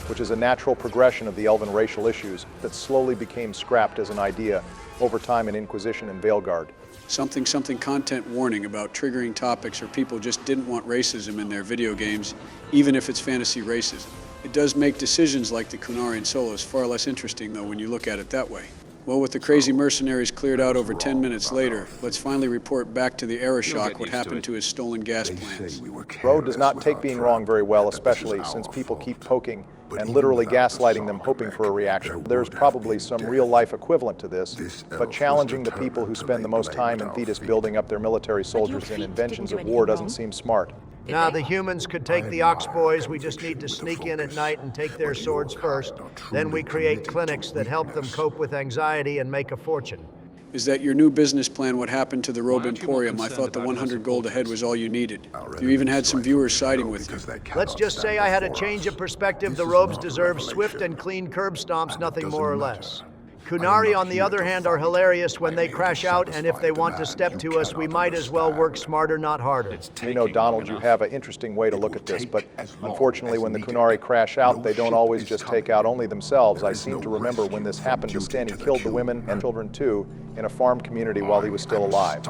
which is a natural progression of the elven racial issues that slowly became scrapped as an idea over time in Inquisition and Veilguard. Something content warning about triggering topics, or people just didn't want racism in their video games, even if it's fantasy racism. It does make decisions like the Qunari and Solos far less interesting, though, when you look at it that way. Well, with the crazy mercenaries cleared out over 10 minutes later, let's finally report back to the Arishok what happened to his stolen gas plants. Bro does not take being wrong very well, especially since people keep poking and literally gaslighting them, hoping for a reaction. There's probably some real-life equivalent to this, but challenging the people who spend the most time in Thetis building up their military soldiers in inventions of war doesn't seem smart. Now, the humans could take the Ox Boys. We just need to sneak in at night and take their swords first. Then we create clinics that help them cope with anxiety and make a fortune. Is that your new business plan? What happened to the Robe Emporium? I thought the 100 gold ahead was all you needed. You even had some viewers siding with you. Let's just say I had a change of perspective. The robes deserve swift and clean curb stomps, nothing more or less. Qunari, on the other hand, are hilarious when they crash out, and if they want to step to us, we might as well work smarter, not harder. You know, Donald, you have an interesting way to look at this, but unfortunately when the Qunari crash out, they don't always just take out only themselves. I seem to remember when this happened to Sten, he killed the women and children too in a farm community while he was still alive.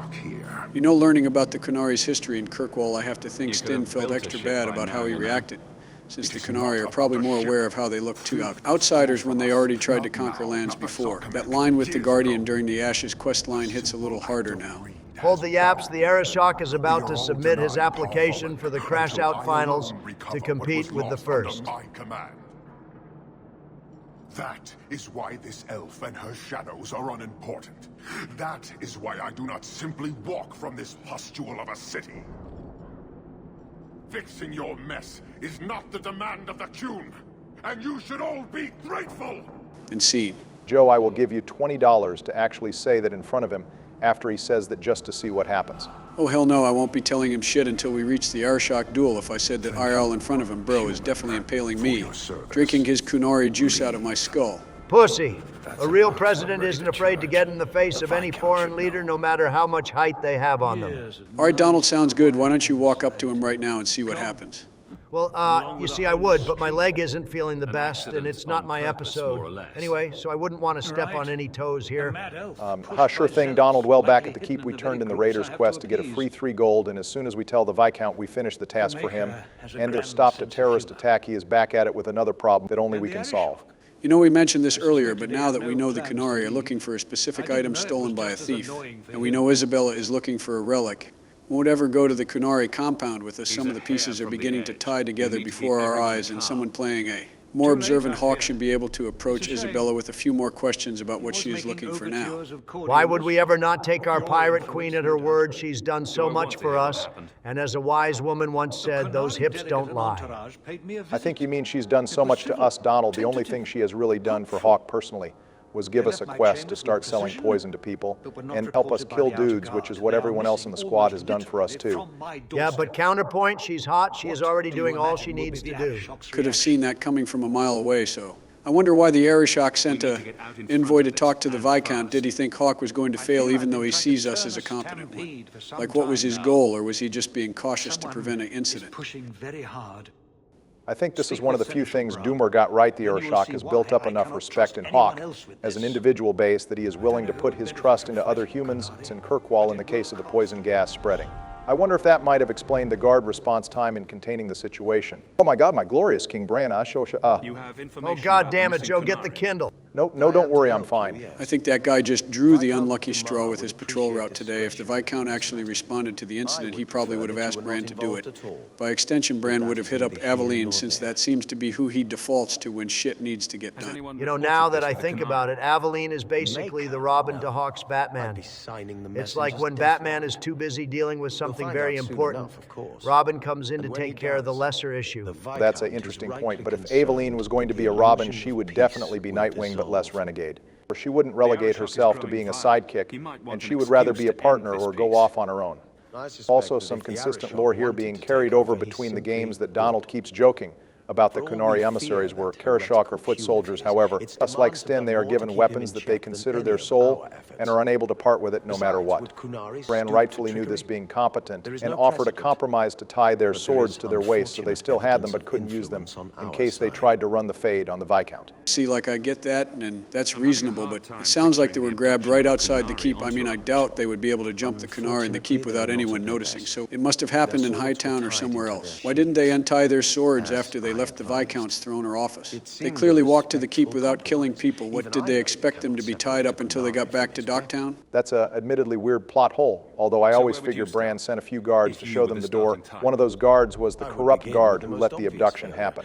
You know, learning about the Qunari's history in Kirkwall, I have to think Sten felt extra bad about how he reacted, since the Qunari are probably more aware of how they look to outsiders when they already tried to conquer lands before. That line with the Guardian during the Ashes quest line hits a little harder now. Hold the yaps. The Arishok is about to submit his application for the Crash Out Finals to compete with the first. That is why this elf and her shadows are unimportant. That is why I do not simply walk from this pustule of a city. Fixing your mess is not the demand of the Qun, and you should all be grateful! And scene. Joe, I will give you $20 to actually say that in front of him after he says that, just to see what happens. Oh, hell no, I won't be telling him shit until we reach the Arishok duel. If I said that IRL in front of him, bro, is definitely impaling me, drinking his Qunari juice out of my skull. Pussy. A real president isn't afraid to get in the face of any foreign leader, no matter how much height they have on them. All right, Donald, sounds good. Why don't you walk up to him right now and see what happens? Well, you see, I would, but my leg isn't feeling the best, and it's not my episode. Anyway, so I wouldn't want to step on any toes here. Sure thing, Donald. Well, back at the keep, we turned in the Raiders' quest to get a free 3 gold, and as soon as we tell the Viscount we finished the task for him, and they've stopped a terrorist attack, he is back at it with another problem that only we can solve. You know, we mentioned this earlier, but now that we know the Qunari are looking for a specific item stolen by a thief, and we know Isabella is looking for a relic, won't ever go to the Qunari compound with us. Some of the pieces are beginning to tie together before our eyes, and someone playing a more observant hawk should be able to approach Isabella with a few more questions about what she is looking for now. Why would we ever not take our pirate queen at her word? She's done so much for us, and as a wise woman once said, those hips don't lie. I think you mean she's done so much to us, Donald. The only thing she has really done for Hawk personally was give us a quest to start selling poison to people and help us kill dudes, which is what everyone else in the squad has done for us too. Yeah, but counterpoint, she's hot. She is already doing all she needs to do. Could have seen that coming from a mile away, so. I wonder why the Arishok sent an envoy to talk to the Viscount. Did he think Hawk was going to fail even though he sees us as a competent one? Like, what was his goal, or was he just being cautious to prevent an incident? I think this is one of the few things Doomer got right. The Arishok has built up enough respect in Hawk as an individual base that he is willing to put his trust into other humans. It's in Kirkwall in the case of the poison gas spreading. I wonder if that might have explained the guard response time in containing the situation. Oh my God, my glorious King Bran. Oh God damn it, Joe, get the Kindle. No, don't worry, I'm fine. I think that guy just drew the unlucky straw with his patrol route today. If the Viscount actually responded to the incident, he probably would have asked Bran to do it. By extension, Bran would have hit up Aveline, since that seems to be who he defaults to when shit needs to get done. You know, now that I think about it, Aveline is basically the Robin to Hawk's Batman. It's like when Batman is too busy dealing with something very important, Robin comes in to take care of the lesser issue. That's an interesting point, but if Aveline was going to be a Robin, she would definitely be Nightwing, but less renegade. Or she wouldn't relegate herself to being a sidekick, and she would rather be a partner or go off on her own. Also, some consistent lore here being carried over between the games that Donald keeps joking about the Qunari emissaries were Arishok or foot soldiers. However, just like Sten, they are given weapons that they consider their soul and are unable to part with it no matter what. Bran rightfully knew this being competent and offered a compromise to tie their swords to their waists, so they still had them but couldn't use them in case they tried to run the fade on the Viscount. See, like, I get that, and that's reasonable, but it sounds like they were grabbed right outside the keep. I mean, I doubt they would be able to jump the Qunari in the keep without anyone noticing, so it must have happened in Hightown or somewhere else. Why didn't they untie their swords after they left the Viscount's throne or office? They clearly walked to the keep without killing people. What, did they expect them to be tied up until they got back to Docktown? That's a admittedly weird plot hole, although I always figured Bran sent a few guards to show them the door. One of those guards was the corrupt guard who let the abduction happen.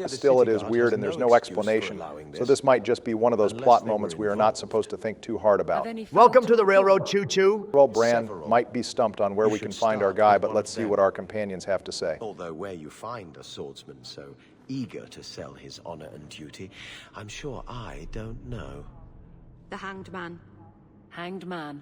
Still, it is weird and there's no explanation, so this might just be one of those plot moments we are not supposed to think too hard about. Welcome to the railroad, choo-choo. Well, Bran might be stumped on where we can find our guy, but let's see what our companions have to say. Although where you find a swordsman so eager to sell his honor and duty, I'm sure I don't know. The Hanged Man. Hanged Man.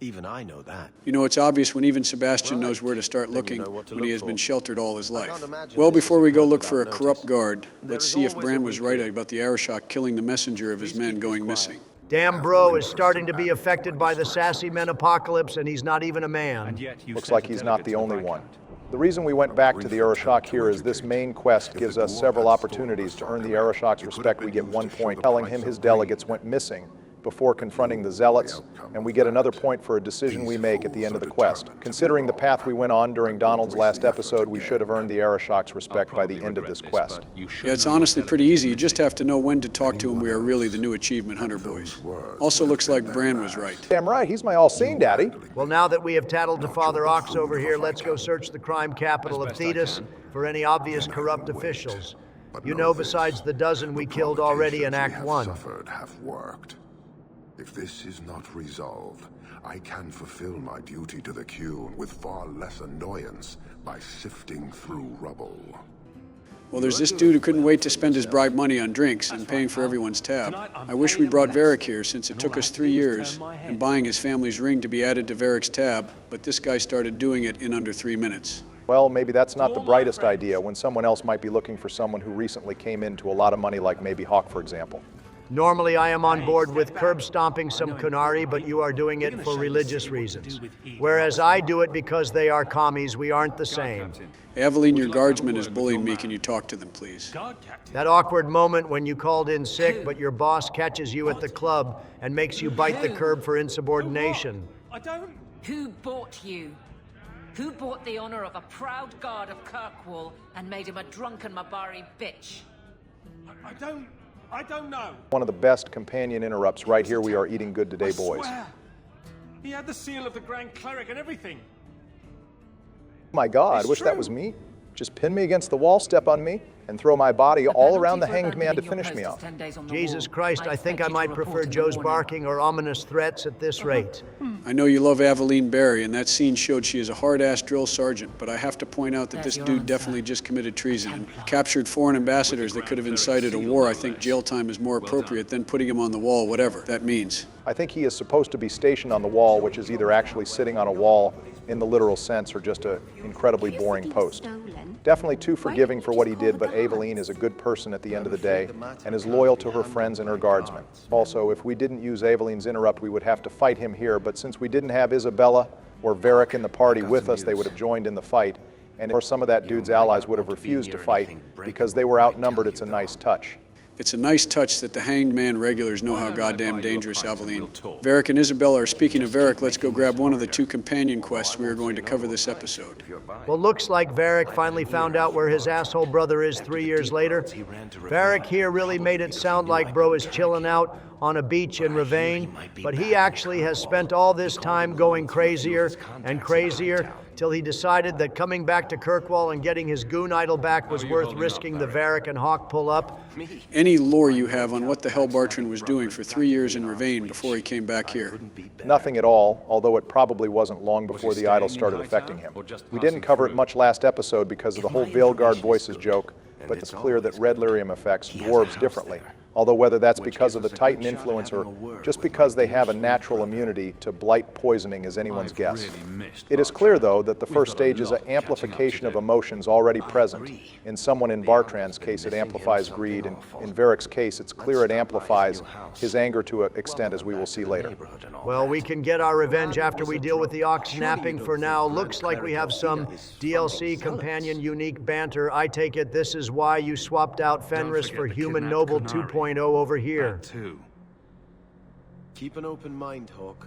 Even I know that. You know, it's obvious when even Sebastian knows where to start looking when he has been sheltered all his life. Well, before we go look for a corrupt guard, let's see if Bran was right about the Arishok killing the messenger of his men going missing. Damn bro is starting to be affected by the sassy men apocalypse, and he's not even a man. Looks like he's not the only one. The reason we went back to the Arishok here is this main quest gives us several opportunities to earn the Arishok's respect. We get 1 point telling him his delegates went missing before confronting the zealots, and we get another point for a decision we make at the end of the quest. Considering the path we went on during Donald's last episode, we should have earned the Arishok's respect by the end of this quest. Yeah, it's honestly pretty easy. You just have to know when to talk to him. We are really the new achievement hunter boys. Also looks like Bran was right. Damn right, he's my all-seeing daddy. Well, now that we have tattled to Father Ox over here, let's go search the crime capital of Thetis for any obvious corrupt officials. You know, besides the dozen we killed already in Act 1. Have worked. If this is not resolved, I can fulfill my duty to the Qun with far less annoyance by sifting through rubble. Well, there's this dude who couldn't wait to spend his bribe money on drinks and paying for everyone's tab. I wish we brought Varric here, since it took us 3 years and buying his family's ring to be added to Varric's tab, but this guy started doing it in under 3 minutes. Well, maybe that's not the brightest idea when someone else might be looking for someone who recently came into a lot of money, like maybe Hawk, for example. Normally I am on board with curb stomping some Qunari, but you are doing it for religious reasons. Whereas I do it because they are commies. We aren't the same. Aveline, your guardsman is bullying me. Can you talk to them, please? That awkward moment when you called in sick, but your boss catches you at the club and makes you bite the curb for insubordination. I don't... Who bought you? Who bought the honor of a proud guard of Kirkwall and made him a drunken Mabari bitch? I don't know. One of the best companion interrupts right here. We are eating good today, boys. Swear. He had the seal of the Grand Cleric and everything. My God, I wish that was me. Just pin me against the wall, step on me, and throw my body all around the hanged man to finish me off. Jesus Christ, I think I might prefer Joe's barking or ominous threats at this rate. I know you love Aveline Barry, and that scene showed she is a hard-ass drill sergeant, but I have to point out that this dude definitely just committed treason and captured foreign ambassadors that could have incited a war. I think jail time is more appropriate than putting him on the wall, whatever that means. I think he is supposed to be stationed on the wall, which is either actually sitting on a wall in the literal sense or just an incredibly boring post. Definitely too forgiving for what he did, but Aveline is a good person at the end of the day and is loyal to her friends and her guardsmen. Also, if we didn't use Aveline's interrupt, we would have to fight him here, but since we didn't have Isabella or Varric in the party with us, they would have joined in the fight, and or some of that dude's allies would have refused to fight because they were outnumbered. It's a nice touch. It's a nice touch that the hanged man regulars know how goddamn dangerous Aveline. Varric and Isabella are speaking of Varric. Let's go grab one of the two companion quests we are going to cover this episode. Well, looks like Varric finally found out where his asshole brother is 3 years later. Varric here really made it sound like bro is chilling out on a beach in Ravine, but he actually has spent all this time going crazier and crazier till he decided that coming back to Kirkwall and getting his goon idol back was worth risking the Varric and Hawk pull-up. Any lore you have on what the hell Bartrand was doing for 3 years in Ravine before he came back here? Nothing at all, although it probably wasn't long before the idol started affecting him. We didn't cover it much last episode because of the whole Veilguard voices joke, but it's clear that red lyrium affects dwarves differently. Although whether that's because of the Titan influence or just because they have a natural immunity to blight poisoning is anyone's guess. It is clear, though, that the first stage is an amplification of emotions already present. In someone in Bartrand's case, it amplifies greed, and in Varric's case, it's clear it amplifies his anger to an extent, as we will see later. Well, we can get our revenge after we deal with the ox napping. For now, looks like we have some DLC companion unique banter. I take it this is why you swapped out Fenris for Human Noble 2.0 over here. Keep an open mind, Hawk.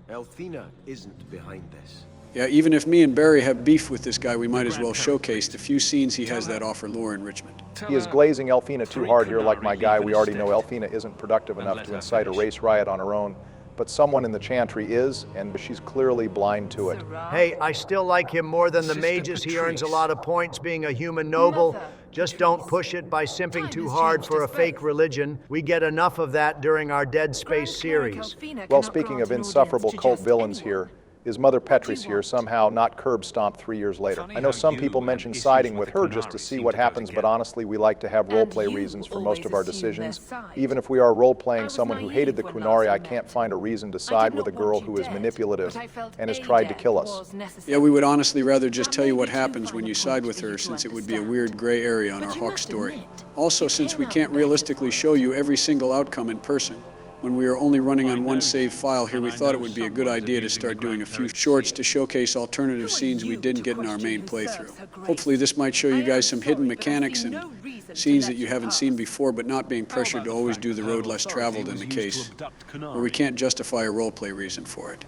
Elthina isn't behind this. Yeah, even if me and Barry have beef with this guy, we might as well showcase the few scenes he has that offer lore enrichment. He is glazing Elthina too hard here like my guy. We already know Elthina isn't productive enough to incite a race riot on her own, but someone in the Chantry is, and she's clearly blind to it. Hey, I still like him more than the mages. He earns a lot of points being a human noble. Just don't push it by simping too hard for a fake religion. We get enough of that during our Dead Space series. Well, speaking of insufferable cult villains here, is Mother Petrys here somehow not curb stomped 3 years later? I know some people mention siding with her just to see what happens, but honestly, we like to have roleplay reasons for most of our decisions. Even if we are roleplaying someone who hated the Qunari, I can't find a reason to side with a girl who is manipulative and has tried to kill us. Yeah, we would honestly rather just tell you what happens when you side with her, since it would be a weird gray area on our Hawk story. Also, since we can't realistically show you every single outcome in person, when we are only running on one save file here, we thought it would be a good idea to start doing a few shorts to showcase alternative scenes we didn't get in our main playthrough. Hopefully this might show you guys some hidden mechanics and scenes that you haven't seen before, but not being pressured to always do the road less traveled in the case where we can't justify a roleplay reason for it.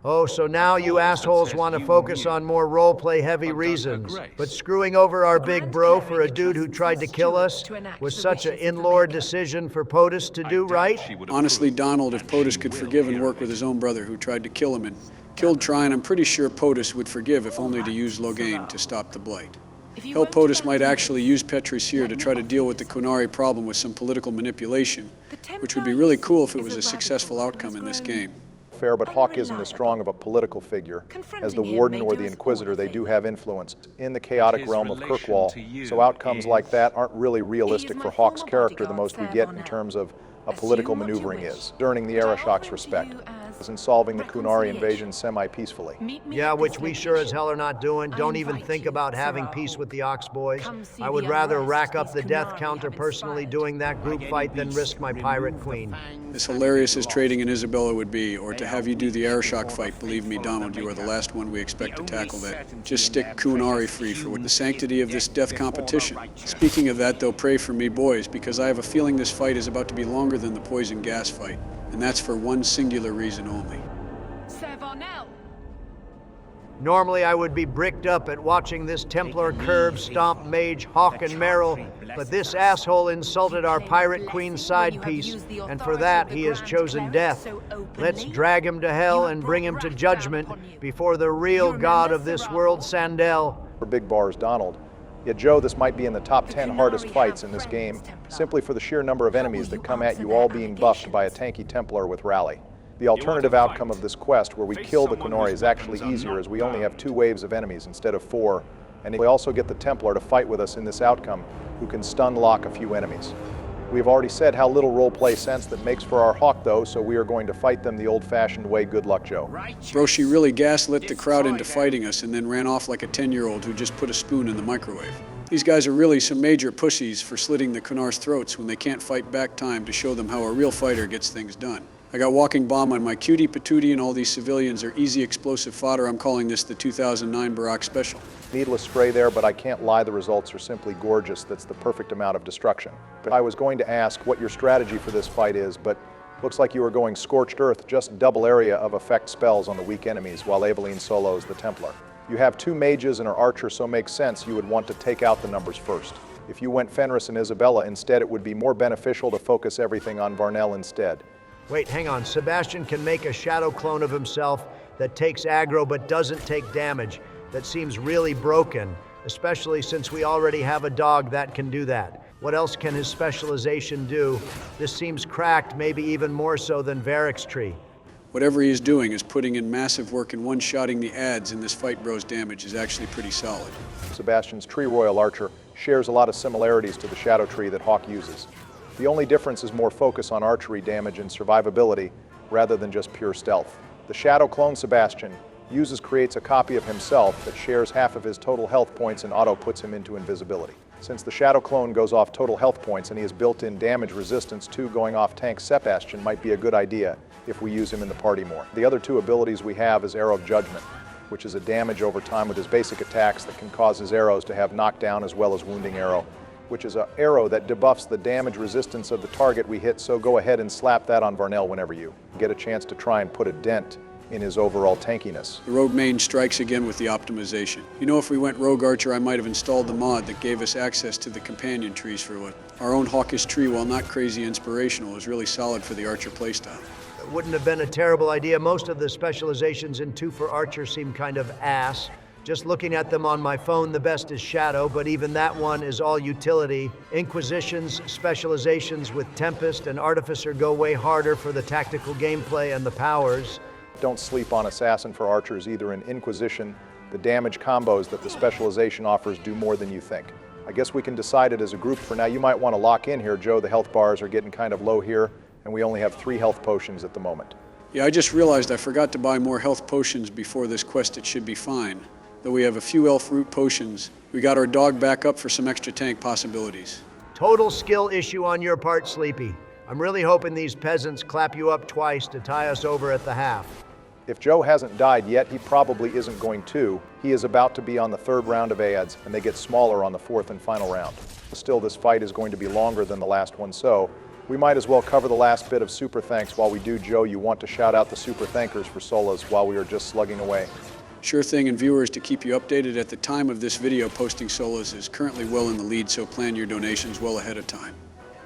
Oh, so now you assholes want to focus on more roleplay heavy reasons. But screwing over our big bro for a dude who tried to kill us was such an in-lore decision for POTUS to do, right? Honestly, Donald, if POTUS could forgive and work with his own brother who tried to kill him and killed Trine, I'm pretty sure POTUS would forgive, if only to use Loghain to stop the blight. Hell, POTUS might actually use Petrys here to try to deal with the Qunari problem with some political manipulation, which would be really cool if it was a successful outcome in this game. Fair, but Hawk isn't as strong of a political figure as the Warden or the Inquisitor. They do have influence in the chaotic realm of Kirkwall, so outcomes like that aren't really realistic for Hawk's character. The most we get in terms of a political maneuvering is, earning the Arishok's respect. in solving the Qunari invasion semi-peacefully. Yeah, which we sure as hell are not doing. Don't even think about having peace with the Ox Boys. I would rather rack up the death counter personally doing that group fight than risk my pirate queen. As hilarious as trading in Isabella would be, or to have you do the Arishok fight, believe me, Donald, you are the last one we expect to tackle that. Just stick Qunari free for the sanctity of this death competition. Speaking of that, though, pray for me, boys, because I have a feeling this fight is about to be longer than the poison gas fight, and that's for one singular reason only. Normally I would be bricked up at watching this Templar curve stomp Mage Hawk and Merrill, but this asshole insulted our pirate queen's side piece, and for that he has chosen death. Let's drag him to hell and bring him to judgment before the real god of this world, Sandel. For big bars, Donald. Yet, Joe, this might be in the top 10 hardest fights in this game, simply for the sheer number of enemies that come at you all being buffed by a tanky Templar with Rally. The alternative outcome of this quest, where we kill the Qunari, is actually easier, as we only have 2 waves of enemies instead of 4, and we also get the Templar to fight with us in this outcome, who can stun lock a few enemies. We have already said how little roleplay sense that makes for our Hawk, though, so we are going to fight them the old-fashioned way. Good luck, Joe. Bro, she really gaslit the crowd into fighting us and then ran off like a 10-year-old who just put a spoon in the microwave. These guys are really some major pussies for slitting the Qunar's throats when they can't fight back time to show them how a real fighter gets things done. I got walking bomb on my cutie patootie, and all these civilians are easy explosive fodder. I'm calling this the 2009 Barric Special. Needless spray there, but I can't lie, the results are simply gorgeous. That's the perfect amount of destruction. But I was going to ask what your strategy for this fight is, but looks like you are going Scorched Earth, just double area of effect spells on the weak enemies, while Aveline solos the Templar. You have 2 mages and an archer, so makes sense you would want to take out the numbers first. If you went Fenris and Isabella instead, it would be more beneficial to focus everything on Varnell instead. Wait, hang on. Sebastian can make a shadow clone of himself that takes aggro but doesn't take damage. That seems really broken, especially since we already have a dog that can do that. What else can his specialization do? This seems cracked, maybe even more so than Varric's tree. Whatever he is doing is putting in massive work, and one-shotting the adds in this fight bro's damage is actually pretty solid. Sebastian's Tree Royal Archer shares a lot of similarities to the Shadow Tree that Hawk uses. The only difference is more focus on archery damage and survivability rather than just pure stealth. The Shadow clone Sebastian creates a copy of himself that shares half of his total health points and auto puts him into invisibility. Since the Shadow clone goes off total health points and he has built-in damage resistance too, going off tank Sebastian might be a good idea if we use him in the party more. The other 2 abilities we have is Arrow of Judgment, which is a damage over time with his basic attacks that can cause his arrows to have knockdown as well as wounding arrow, which is an arrow that debuffs the damage resistance of the target we hit, so go ahead and slap that on Varnell whenever you get a chance to try and put a dent in his overall tankiness. The Rogue Main strikes again with the optimization. You know, if we went Rogue Archer, I might have installed the mod that gave us access to the companion trees for what our own Hawkish tree, while not crazy inspirational, is really solid for the Archer playstyle. It wouldn't have been a terrible idea. Most of the specializations in 2 for Archer seem kind of ass. Just looking at them on my phone, the best is Shadow, but even that one is all utility. Inquisitions, specializations with Tempest and Artificer go way harder for the tactical gameplay and the powers. Don't sleep on Assassin for Archers either. In Inquisition, the damage combos that the specialization offers do more than you think. I guess we can decide it as a group for now. You might want to lock in here, Joe. The health bars are getting kind of low here, and we only have 3 health potions at the moment. Yeah, I just realized I forgot to buy more health potions before this quest. It should be fine. Though we have a few elf root potions, we got our dog back up for some extra tank possibilities. Total skill issue on your part, Sleepy. I'm really hoping these peasants clap you up twice to tie us over at the half. If Joe hasn't died yet, he probably isn't going to. He is about to be on the 3rd round of ads, and they get smaller on the 4th and final round. Still, this fight is going to be longer than the last one, so we might as well cover the last bit of super thanks while we do. Joe, you want to shout out the super thankers for solos while we are just slugging away. Sure thing, and viewers, to keep you updated at the time of this video, posting solos is currently well in the lead, so plan your donations well ahead of time.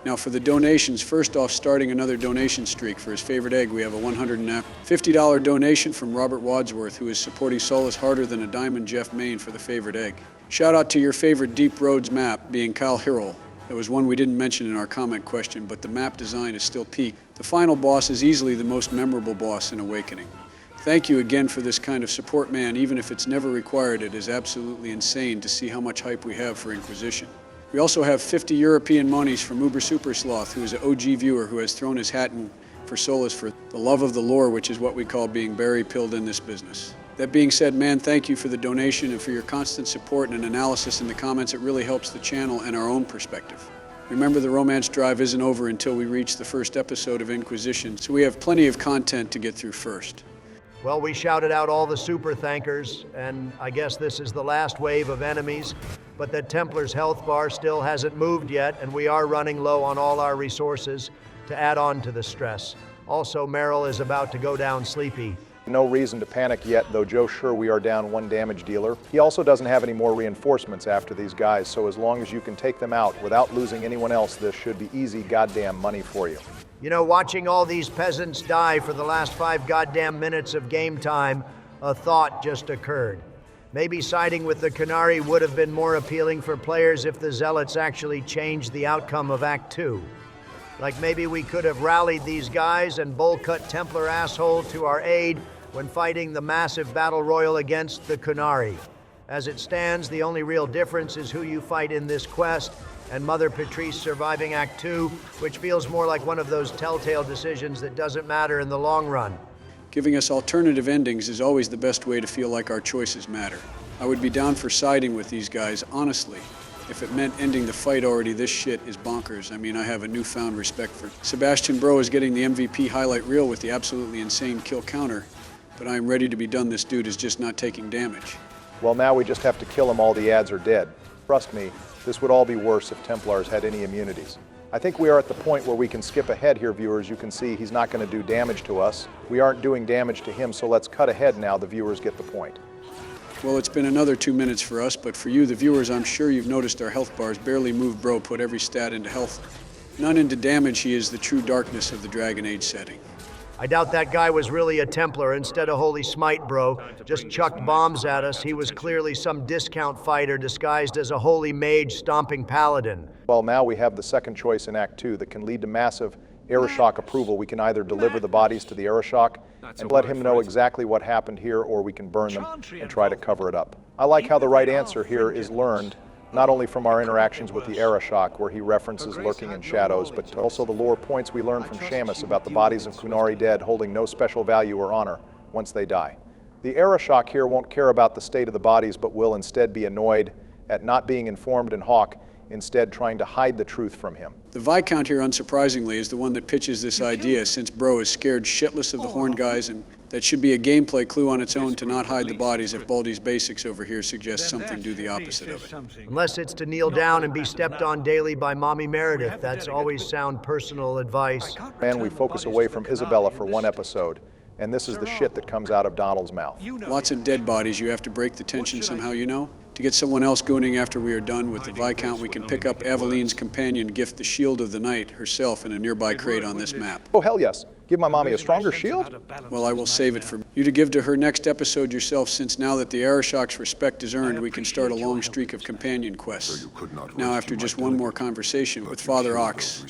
Now for the donations, first off, starting another donation streak for his favorite egg, we have a $150 donation from Robert Wadsworth, who is supporting solos harder than a Diamond Jeff Main for the favorite egg. Shout out to your favorite Deep Roads map, being Kyle Hirrell. That was one we didn't mention in our comment question, but the map design is still peak. The final boss is easily the most memorable boss in Awakening. Thank you again for this kind of support, man. Even if it's never required, it is absolutely insane to see how much hype we have for Inquisition. We also have 50 European monies from Uber Super Sloth, who is an OG viewer who has thrown his hat in for solace for the love of the lore, which is what we call being berry-pilled in this business. That being said, man, thank you for the donation and for your constant support and analysis in the comments. It really helps the channel and our own perspective. Remember, the romance drive isn't over until we reach the first episode of Inquisition, so we have plenty of content to get through first. Well, we shouted out all the super thankers, and I guess this is the last wave of enemies, but the Templar's health bar still hasn't moved yet, and we are running low on all our resources to add on to the stress. Also, Merrill is about to go down sleepy. No reason to panic yet, though Joe's sure we are down one damage dealer. He also doesn't have any more reinforcements after these guys, so as long as you can take them out without losing anyone else, this should be easy goddamn money for you. You know, watching all these peasants die for the last 5 goddamn minutes of game time, a thought just occurred. Maybe siding with the Qunari would have been more appealing for players if the zealots actually changed the outcome of Act 2. Like maybe we could have rallied these guys and bowl-cut Templar asshole to our aid when fighting the massive battle royal against the Qunari. As it stands, the only real difference is who you fight in this quest, and Mother Patrice surviving Act 2, which feels more like one of those telltale decisions that doesn't matter in the long run. Giving us alternative endings is always the best way to feel like our choices matter. I would be down for siding with these guys, honestly. If it meant ending the fight already, this shit is bonkers. I mean, I have a newfound respect for Sebastian Bro is getting the MVP highlight reel with the absolutely insane kill counter, but I am ready to be done. This dude is just not taking damage. Well, now we just have to kill him. All the ads are dead. Trust me, this would all be worse if Templars had any immunities. I think we are at the point where we can skip ahead here, viewers. You can see he's not going to do damage to us. We aren't doing damage to him, so let's cut ahead now. The viewers get the point. Well, it's been another 2 minutes for us, but for you, the viewers, I'm sure you've noticed our health bars barely moved. Bro put every stat into health, none into damage. He is the true darkness of the Dragon Age setting. I doubt that guy was really a Templar instead of Holy Smite, bro. Just chucked bombs at us. He was clearly some discount fighter disguised as a holy mage stomping paladin. Well, now we have the second choice in Act 2 that can lead to massive Arishok approval. We can either deliver the bodies to the Arishok and let him know exactly what happened here, or we can burn them and try to cover it up. I like how the right answer here is learned, not only from our interactions with the Arishok, where he references lurking in shadows, but also the lore points we learned from Seamus about the bodies of Qunari dead holding no special value or honor once they die. The Arishok here won't care about the state of the bodies, but will instead be annoyed at not being informed, and Hawk instead trying to hide the truth from him. The Viscount here, unsurprisingly, is the one that pitches this idea, since Bro is scared shitless of the Horn guys, and that should be a gameplay clue on its own to not hide the bodies if Baldy's Basics over here suggests something do the opposite of it. Unless it's to kneel down and be stepped on daily by Mommy Meredith. That's always sound personal advice. Man, we focus away from Isabella for one episode, and this is the shit that comes out of Donald's mouth. Lots of dead bodies. You have to break the tension somehow, you know? To get someone else gooning after we are done with the Viscount, we can pick up Aveline's companion gift, the Shield of the Night, herself, in a nearby crate on this map. Oh, hell yes. Give my mommy a stronger shield? Well, I will save it for you to give to her next episode yourself, since now that the Arishok's respect is earned, we can start a long streak of companion quests. Now, after just one more conversation with Father Ox.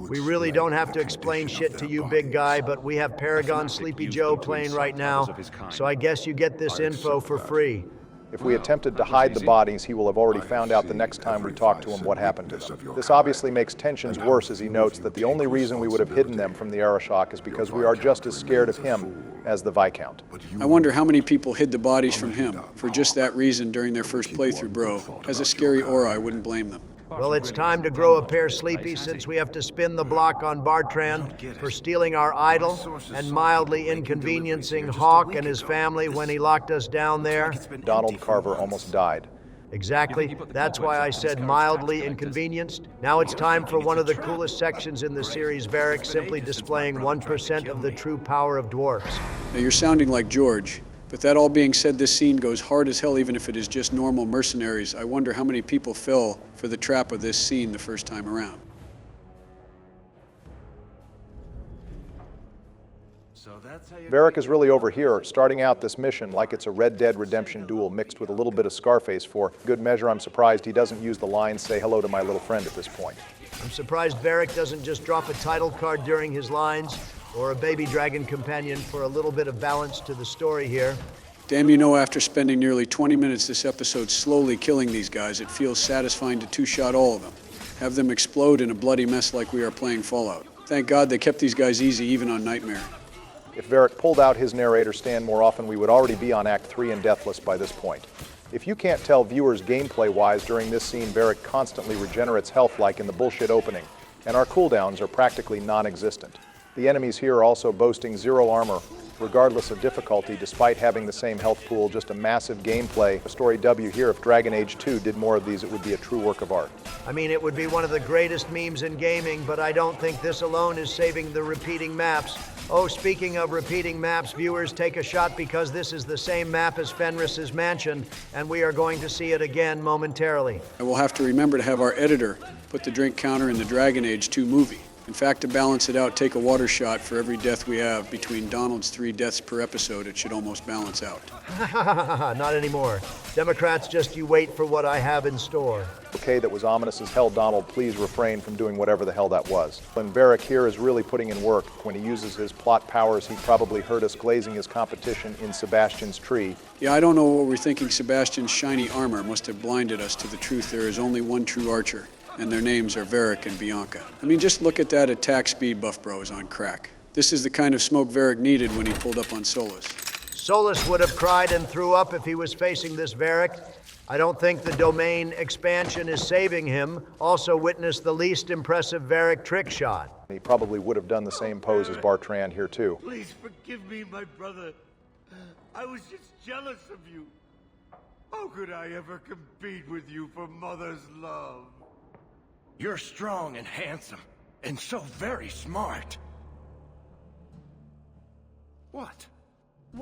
We really don't have to explain shit to you, big guy, but we have Paragon Sleepy Joe playing right now, so I guess you get this info for free. If we attempted to hide the bodies, he will have already found out the next time we talk to him what happened to them. This obviously makes tensions worse, as he notes that the only reason we would have hidden them from the Arishok is because we are just as scared of him as the Viscount. I wonder how many people hid the bodies from him for just that reason during their first playthrough, Bro. Has a scary aura, I wouldn't blame them. Well, it's time to grow a pair sleepy, since we have to spin the block on Bartrand for stealing our idol and mildly inconveniencing Hawk and his family when he locked us down there. Donald Carver almost died. Exactly. That's why I said mildly inconvenienced. Now it's time for one of the coolest sections in the series, Varric simply displaying 1% of the true power of dwarves. Now, you're sounding like George. But that all being said, this scene goes hard as hell, even if it is just normal mercenaries. I wonder how many people fell for the trap of this scene the first time around. Varric is really over here, starting out this mission like it's a Red Dead Redemption duel mixed with a little bit of Scarface. For good measure, I'm surprised he doesn't use the line, "Say hello to my little friend," at this point. I'm surprised Varric doesn't just drop a title card during his lines, or a baby dragon companion for a little bit of balance to the story here. Damn, you know, after spending nearly 20 minutes this episode slowly killing these guys, it feels satisfying to two-shot all of them. Have them explode in a bloody mess like we are playing Fallout. Thank God they kept these guys easy even on Nightmare. If Varric pulled out his narrator stand more often, we would already be on Act 3 and Deathless by this point. If you can't tell viewers gameplay-wise, during this scene, Varric constantly regenerates health like in the bullshit opening, and our cooldowns are practically non-existent. The enemies here are also boasting 0 armor, regardless of difficulty, despite having the same health pool, just a massive gameplay. Story W here, if Dragon Age 2 did more of these, it would be a true work of art. I mean, it would be one of the greatest memes in gaming, but I don't think this alone is saving the repeating maps. Oh, speaking of repeating maps, viewers, take a shot because this is the same map as Fenris's mansion, and we are going to see it again momentarily. And we'll have to remember to have our editor put the drink counter in the Dragon Age 2 movie. In fact, to balance it out, take a water shot for every death we have. Between Donald's 3 deaths per episode, it should almost balance out. Not anymore. Democrats, just you wait for what I have in store. Okay, that was ominous as hell. Donald, please refrain from doing whatever the hell that was. When Varric here is really putting in work, when he uses his plot powers, he probably heard us glazing his competition in Sebastian's tree. Yeah, I don't know what we're thinking. Sebastian's shiny armor must have blinded us to the truth. There is only one true archer, and their names are Varric and Bianca. I mean, just look at that attack speed buff bros on crack. This is the kind of smoke Varric needed when he pulled up on Solus. Solus would have cried and threw up if he was facing this Varric. I don't think the domain expansion is saving him. Also witnessed the least impressive Varric trick shot. He probably would have done the same pose as Bartrand here too. Please forgive me, my brother. I was just jealous of you. How could I ever compete with you for Mother's love? You're strong and handsome, and so very smart. What?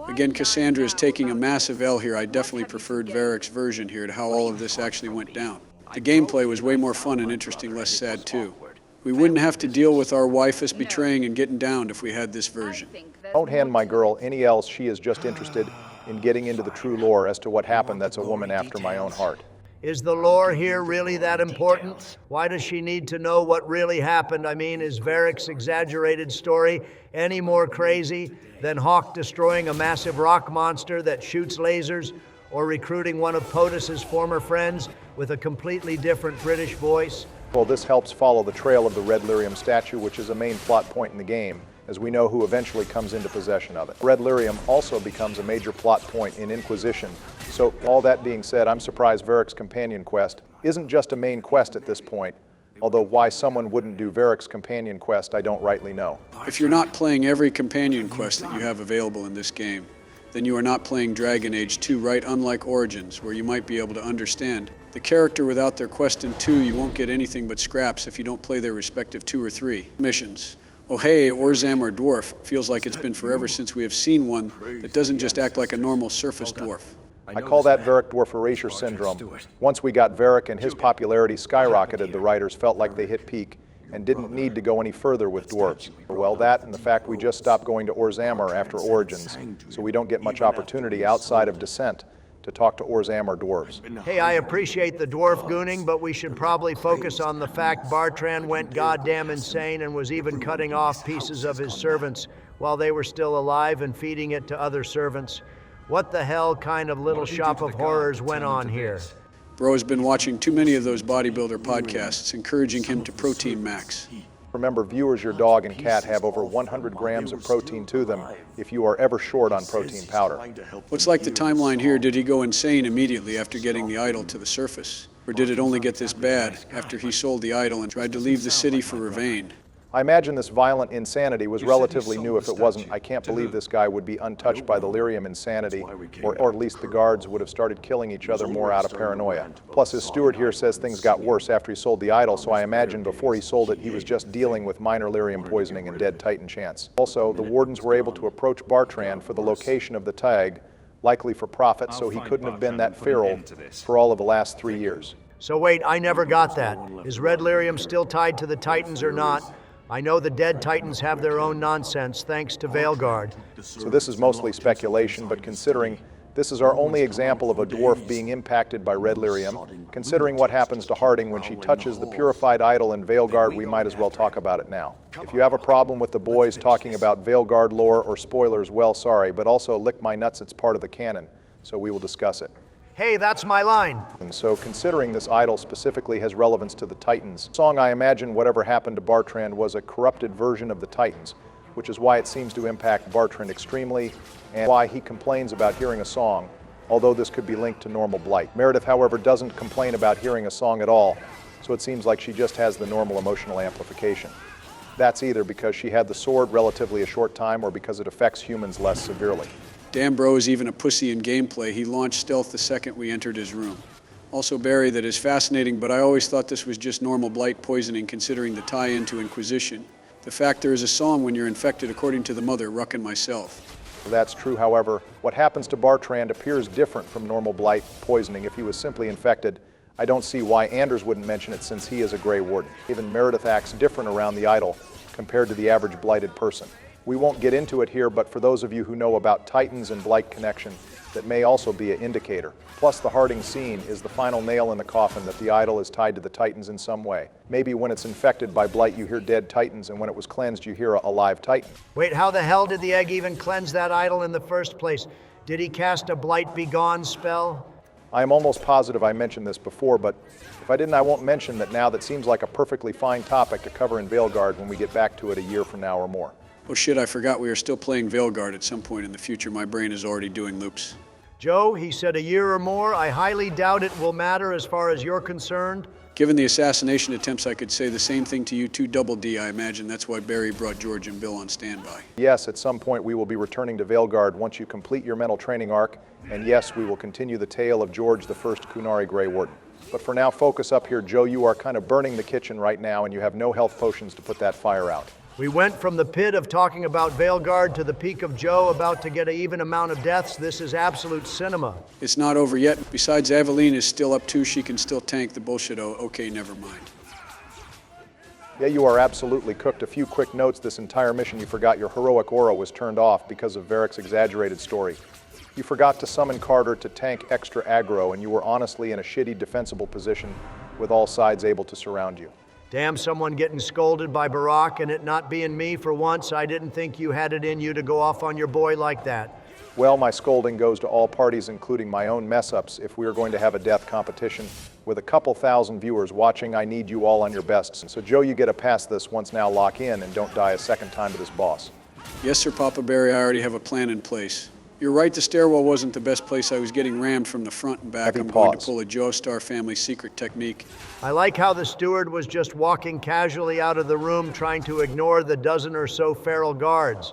Again, Cassandra is taking a massive L here. I definitely preferred Varric's version here to how all of this actually went down. The gameplay was way more fun and interesting, less sad too. We wouldn't have to deal with our wifus betraying and getting downed if we had this version. Don't hand my girl any else. She is just interested in getting into the true lore as to what happened. That's a woman after my own heart. Is the lore here really that important? Why does she need to know what really happened? I mean, is Varric's exaggerated story any more crazy than Hawk destroying a massive rock monster that shoots lasers, or recruiting one of POTUS's former friends with a completely different British voice? Well, this helps follow the trail of the Red Lyrium statue, which is a main plot point in the game, as we know who eventually comes into possession of it. Red Lyrium also becomes a major plot point in Inquisition. So all that being said, I'm surprised Varric's companion quest isn't just a main quest at this point, although why someone wouldn't do Varric's companion quest, I don't rightly know. If you're not playing every companion quest that you have available in this game, then you are not playing Dragon Age 2, right? Unlike Origins, where you might be able to understand the character without their quest in 2, you won't get anything but scraps if you don't play their respective 2 or 3 missions. Oh hey, Orzam or Dwarf, feels like it's been forever since we have seen one that doesn't just act like a normal surface dwarf. I call that Varric dwarf erasure syndrome. Once we got Varric and his popularity skyrocketed, the writers felt like they hit peak and didn't need to go any further with dwarves. Well, that and the fact we just stopped going to Orzammer after Origins, so we don't get much opportunity outside of Descent to talk to Orzammer dwarves. Hey, I appreciate the dwarf gooning, but we should probably focus on the fact Bartrand went goddamn insane and was even cutting off pieces of his servants while they were still alive and feeding it to other servants. What the hell kind of little shop of horrors went on here? Bro has been watching too many of those bodybuilder podcasts, encouraging him to protein max. Remember, viewers, your dog and cat have over 100 grams of protein to them if you are ever short on protein powder. What's like the timeline here? Did he go insane immediately after getting the idol to the surface? Or did it only get this bad after he sold the idol and tried to leave the city for Ravane? I imagine this violent insanity was relatively new. If it wasn't, I can't believe this guy would be untouched by the lyrium insanity, or at least the guards would have started killing each other more out of paranoia. Plus, his steward here says things got worse after he sold the idol, so I imagine before he sold it, he was just dealing with minor lyrium poisoning and dead Titan chance. Also, the wardens were able to approach Bartrand for the location of the tag, likely for profit, so he couldn't have been that feral for all of the last 3 years. So wait, I never got that. Is Red Lyrium still tied to the Titans or not? I know the dead Titans have their own nonsense thanks to Veilguard. So this is mostly speculation, but considering this is our only example of a dwarf being impacted by Red Lyrium, considering what happens to Harding when she touches the purified idol in Veilguard, we might as well talk about it now. If you have a problem with the boys talking about Veilguard lore or spoilers, well, sorry, but also lick my nuts, it's part of the canon, so we will discuss it. Hey, that's my line. And so considering this idol specifically has relevance to the Titans, song I imagine whatever happened to Bartrand was a corrupted version of the Titans, which is why it seems to impact Bartrand extremely and why he complains about hearing a song, although this could be linked to normal blight. Meredith, however, doesn't complain about hearing a song at all, so it seems like she just has the normal emotional amplification. That's either because she had the sword relatively a short time or because it affects humans less severely. Damn bro is even a pussy in gameplay. He launched stealth the second we entered his room. Also, Barry, that is fascinating, but I always thought this was just normal blight poisoning considering the tie-in to Inquisition. The fact there is a song when you're infected, according to the mother, Ruck and myself. That's true, however. What happens to Bartrand appears different from normal blight poisoning. If he was simply infected, I don't see why Anders wouldn't mention it since he is a Grey Warden. Even Meredith acts different around the idol compared to the average blighted person. We won't get into it here, but for those of you who know about Titans and blight connection, that may also be an indicator. Plus, the Harding scene is the final nail in the coffin that the idol is tied to the Titans in some way. Maybe when it's infected by blight, you hear dead Titans, and when it was cleansed, you hear a live Titan. Wait, how the hell did the egg even cleanse that idol in the first place? Did he cast a Blight Begone spell? I am almost positive I mentioned this before, but if I didn't, I won't mention that now. That seems like a perfectly fine topic to cover in Veilguard when we get back to it a year from now or more. Oh shit, I forgot we are still playing Veilguard at some point in the future. My brain is already doing loops. Joe, he said a year or more. I highly doubt it will matter as far as you're concerned. Given the assassination attempts, I could say the same thing to you too, Double D. I imagine that's why Barry brought George and Bill on standby. Yes, at some point we will be returning to Veilguard once you complete your mental training arc, and yes, we will continue the tale of George the First Qunari Grey Warden. But for now, focus up here. Joe, you are kind of burning the kitchen right now, and you have no health potions to put that fire out. We went from the pit of talking about Veilguard to the peak of Joe about to get an even amount of deaths. This is absolute cinema. It's not over yet. Besides, Aveline is still up too. She can still tank the bullshit. Oh, okay, never mind. Yeah, you are absolutely cooked. A few quick notes. This entire mission, you forgot your heroic aura was turned off because of Varric's exaggerated story. You forgot to summon Carter to tank extra aggro, and you were honestly in a shitty defensible position with all sides able to surround you. Damn, someone getting scolded by Varric and it not being me for once. I didn't think you had it in you to go off on your boy like that. Well, my scolding goes to all parties, including my own mess-ups. If we are going to have a death competition with a couple thousand viewers watching, I need you all on your best. So, Joe, you get a pass this once now. Lock in and don't die a second time to this boss. Yes, sir, Papa Barry. I already have a plan in place. You're right, the stairwell wasn't the best place. I was getting rammed from the front and back. I'm going to pull a Joestar family secret technique. I like how the steward was just walking casually out of the room trying to ignore the dozen or so feral guards.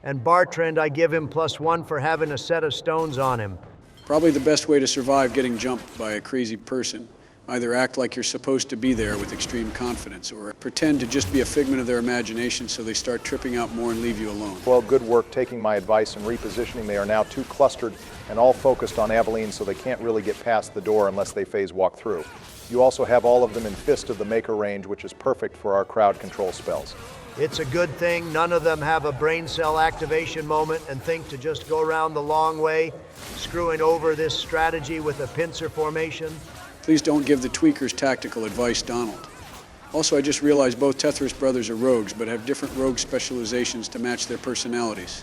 And Bartrand, I give him +1 for having a set of stones on him. Probably the best way to survive getting jumped by a crazy person. Either act like you're supposed to be there with extreme confidence, or pretend to just be a figment of their imagination so they start tripping out more and leave you alone. Well, good work taking my advice and repositioning. They are now too clustered and all focused on Aveline, so they can't really get past the door unless they phase walk through. You also have all of them in Fist of the Maker range, which is perfect for our crowd control spells. It's a good thing none of them have a brain cell activation moment and think to just go around the long way, screwing over this strategy with a pincer formation. Please don't give the tweakers tactical advice, Donald. Also, I just realized both Tethris brothers are rogues, but have different rogue specializations to match their personalities.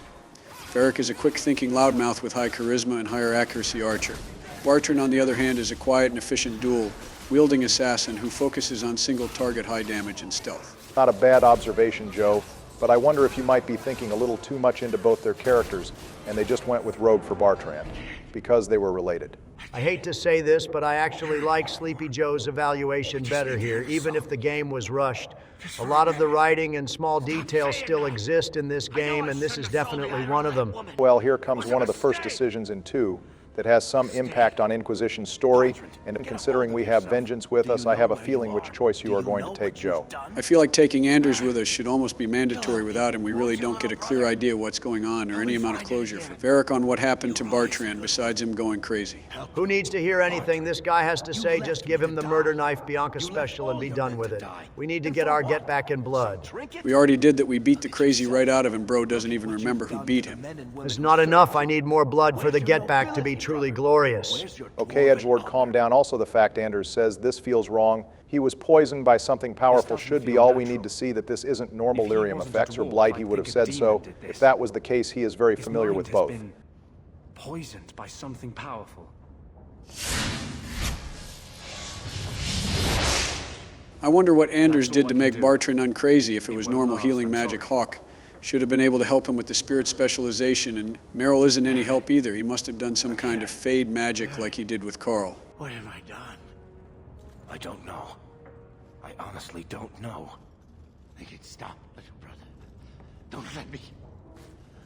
Varric is a quick-thinking loudmouth with high charisma and higher accuracy archer. Bartrand, on the other hand, is a quiet and efficient dual-wielding assassin who focuses on single-target high damage and stealth. Not a bad observation, Joe, but I wonder if you might be thinking a little too much into both their characters, and they just went with rogue for Bartrand, because they were related. I hate to say this, but I actually like Sleepy Joe's evaluation better here, even if the game was rushed. A lot of the writing and small details still exist in this game, and this is definitely one of them. Well, here comes one of the first decisions in 2 that has some impact on Inquisition's story, and considering we have vengeance with us, I have a feeling which choice you are going to take, Joe. I feel like taking Anders with us should almost be mandatory. Without him, we really don't get a clear idea what's going on or any amount of closure for Varric on what happened to Bartrand, besides him going crazy. Who needs to hear anything this guy has to say? Just give him the murder knife Bianca special and be done with it. We need to get our get back in blood. We already did that. We beat the crazy right out of him. Bro doesn't even remember who beat him. It's not enough. I need more blood for the get back to be truly glorious. Okay, Edgelord, calm down. Also, the fact Anders says this feels wrong. He was poisoned by something powerful should be all we need to see that this isn't normal lyrium effects or blight. He would have said so. If that was the case, he is very familiar with both. Poisoned by something powerful. I wonder what Anders did to make Bartrand uncrazy if it was normal healing magic. Hawk should have been able to help him with the spirit specialization, and Merrill isn't any help either. He must have done some kind of fade magic like he did with Carl. What have I done? I don't know. I honestly don't know. Make it stop, little brother. Don't let me.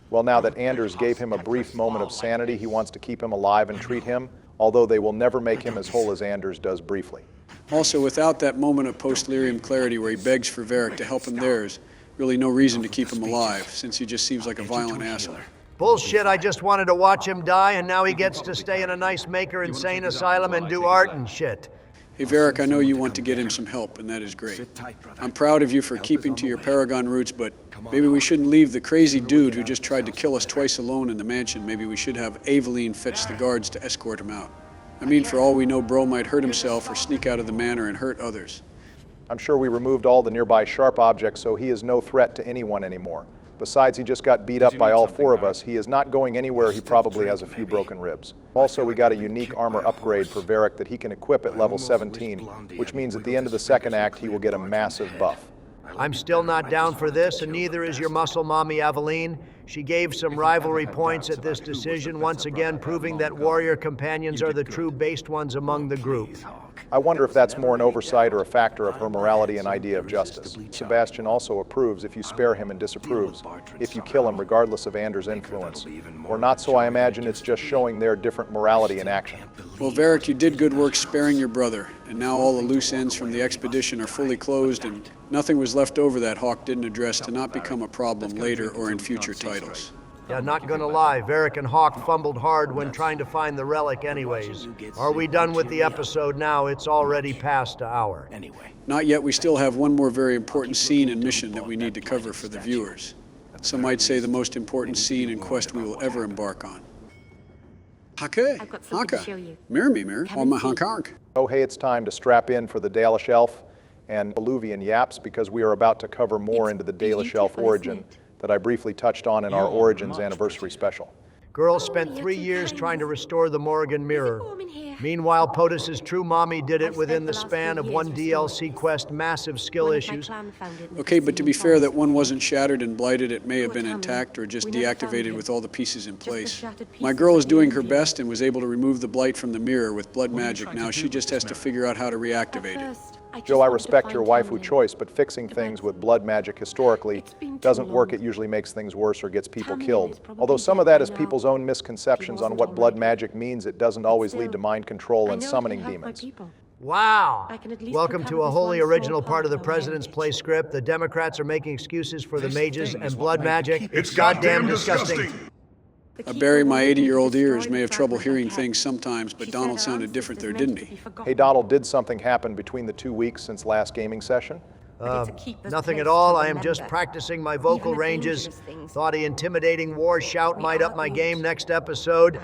Well, now that Anders gave him a brief moment of sanity, he wants to keep him alive and treat him, although they will never make him as whole as Anders does briefly. Also, without that moment of post-lyrium clarity where he begs for Varric to help him, there's really no reason to keep him alive, since he just seems like a violent asshole. Bullshit, I just wanted to watch him die, and now he gets to stay in a nice maker insane asylum and do art and shit. Hey, Varric, I know you want to get him some help, and that is great. I'm proud of you for keeping to your Paragon roots, but maybe we shouldn't leave the crazy dude who just tried to kill us twice alone in the mansion. Maybe we should have Aveline fetch the guards to escort him out. I mean, for all we know, Bro might hurt himself or sneak out of the manor and hurt others. I'm sure we removed all the nearby sharp objects, so he is no threat to anyone anymore. Besides, he just got beat up by all four of us. He is not going anywhere. He probably has a few broken ribs. Also, we got a unique armor upgrade for Varric that he can equip at level 17, which means at the end of the second act, he will get a massive buff. I'm still not down for this, and neither is your muscle mommy Aveline. She gave some rivalry points at this decision, once again proving that warrior companions are the true based ones among the group. I wonder if that's more an oversight or a factor of her morality and idea of justice. Sebastian also approves if you spare him and disapproves if you kill him regardless of Anders' influence. Or not, so I imagine it's just showing their different morality in action. Well, Varric, you did good work sparing your brother, and now all the loose ends from the expedition are fully closed, and nothing was left over that Hawk didn't address to not become a problem later or in future titles. Yeah, not gonna lie, Varric and Hawk fumbled hard when trying to find the relic anyways. Are we done with the episode now? It's already past an hour. Not yet. We still have one more very important scene and mission that we need to cover for the viewers. Some might say the most important scene and quest we will ever embark on. Hake, Haka, mirror, on my hankark. Oh, hey, it's time to strap in for the Dalish Elf and Eluvian Yaps, because we are about to cover more into the Dalish Elf origin that I briefly touched on in our Origins Anniversary special. Girls spent 3 years trying to restore the Morrigan Mirror. Meanwhile, POTUS's true mommy did it within the span of one DLC quest, massive skill issues. Okay, but to be fair, that one wasn't shattered and blighted. It may have been intact or just deactivated with all the pieces in place. My girl is doing her best and was able to remove the blight from the mirror with blood magic. Now she just has to figure out how to reactivate it. Joe, I respect your waifu choice, but fixing things with blood magic historically doesn't work. It usually makes things worse or gets people killed. Although some of that is people's own misconceptions on what blood magic means, it doesn't always lead to mind control and summoning demons. Wow! Welcome to a wholly original part of the President's Play script. The Democrats are making excuses for the mages and blood magic. It's goddamn disgusting. Barry, my 80-year-old ears may have trouble hearing things sometimes, but Donald sounded different there, didn't he? Hey, Donald, did something happen between the 2 weeks since last gaming session? Nothing at all. I am just practicing my vocal ranges. Thought a intimidating war shout might up my game next episode.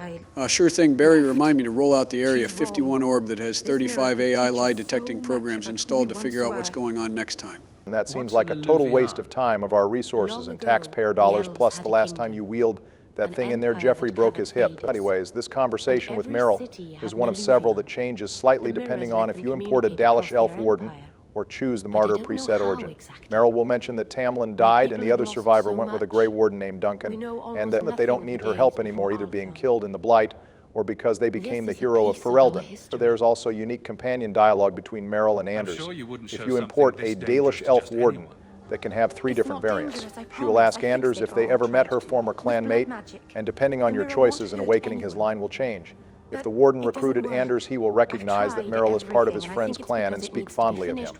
Sure thing. Barry, remind me to roll out the Area 51 orb that has 35 AI lie detecting programs installed to figure out what's going on next time. And that seems like a total waste of time of our resources and taxpayer dollars, plus the last time you wheeled that thing in there, Jeffrey broke his hip. Anyways, this conversation with Merrill is one of several that changes slightly depending on if you import a Dalish Elf Warden or choose the Martyr preset origin. Merrill will mention that Tamlin died and the other survivor went with a Grey Warden named Duncan, and that they don't need her help anymore, either being killed in the Blight or because they became the hero of Ferelden. So there's also unique companion dialogue between Merrill and Anders. If you import a Dalish Elf Warden that can have 3 different variants. She will ask Anders if they ever met her former clanmate, and depending on your choices in awakening, his line will change. If the Warden recruited Anders, he will recognize that Merrill is part of his friend's clan and speak fondly of him.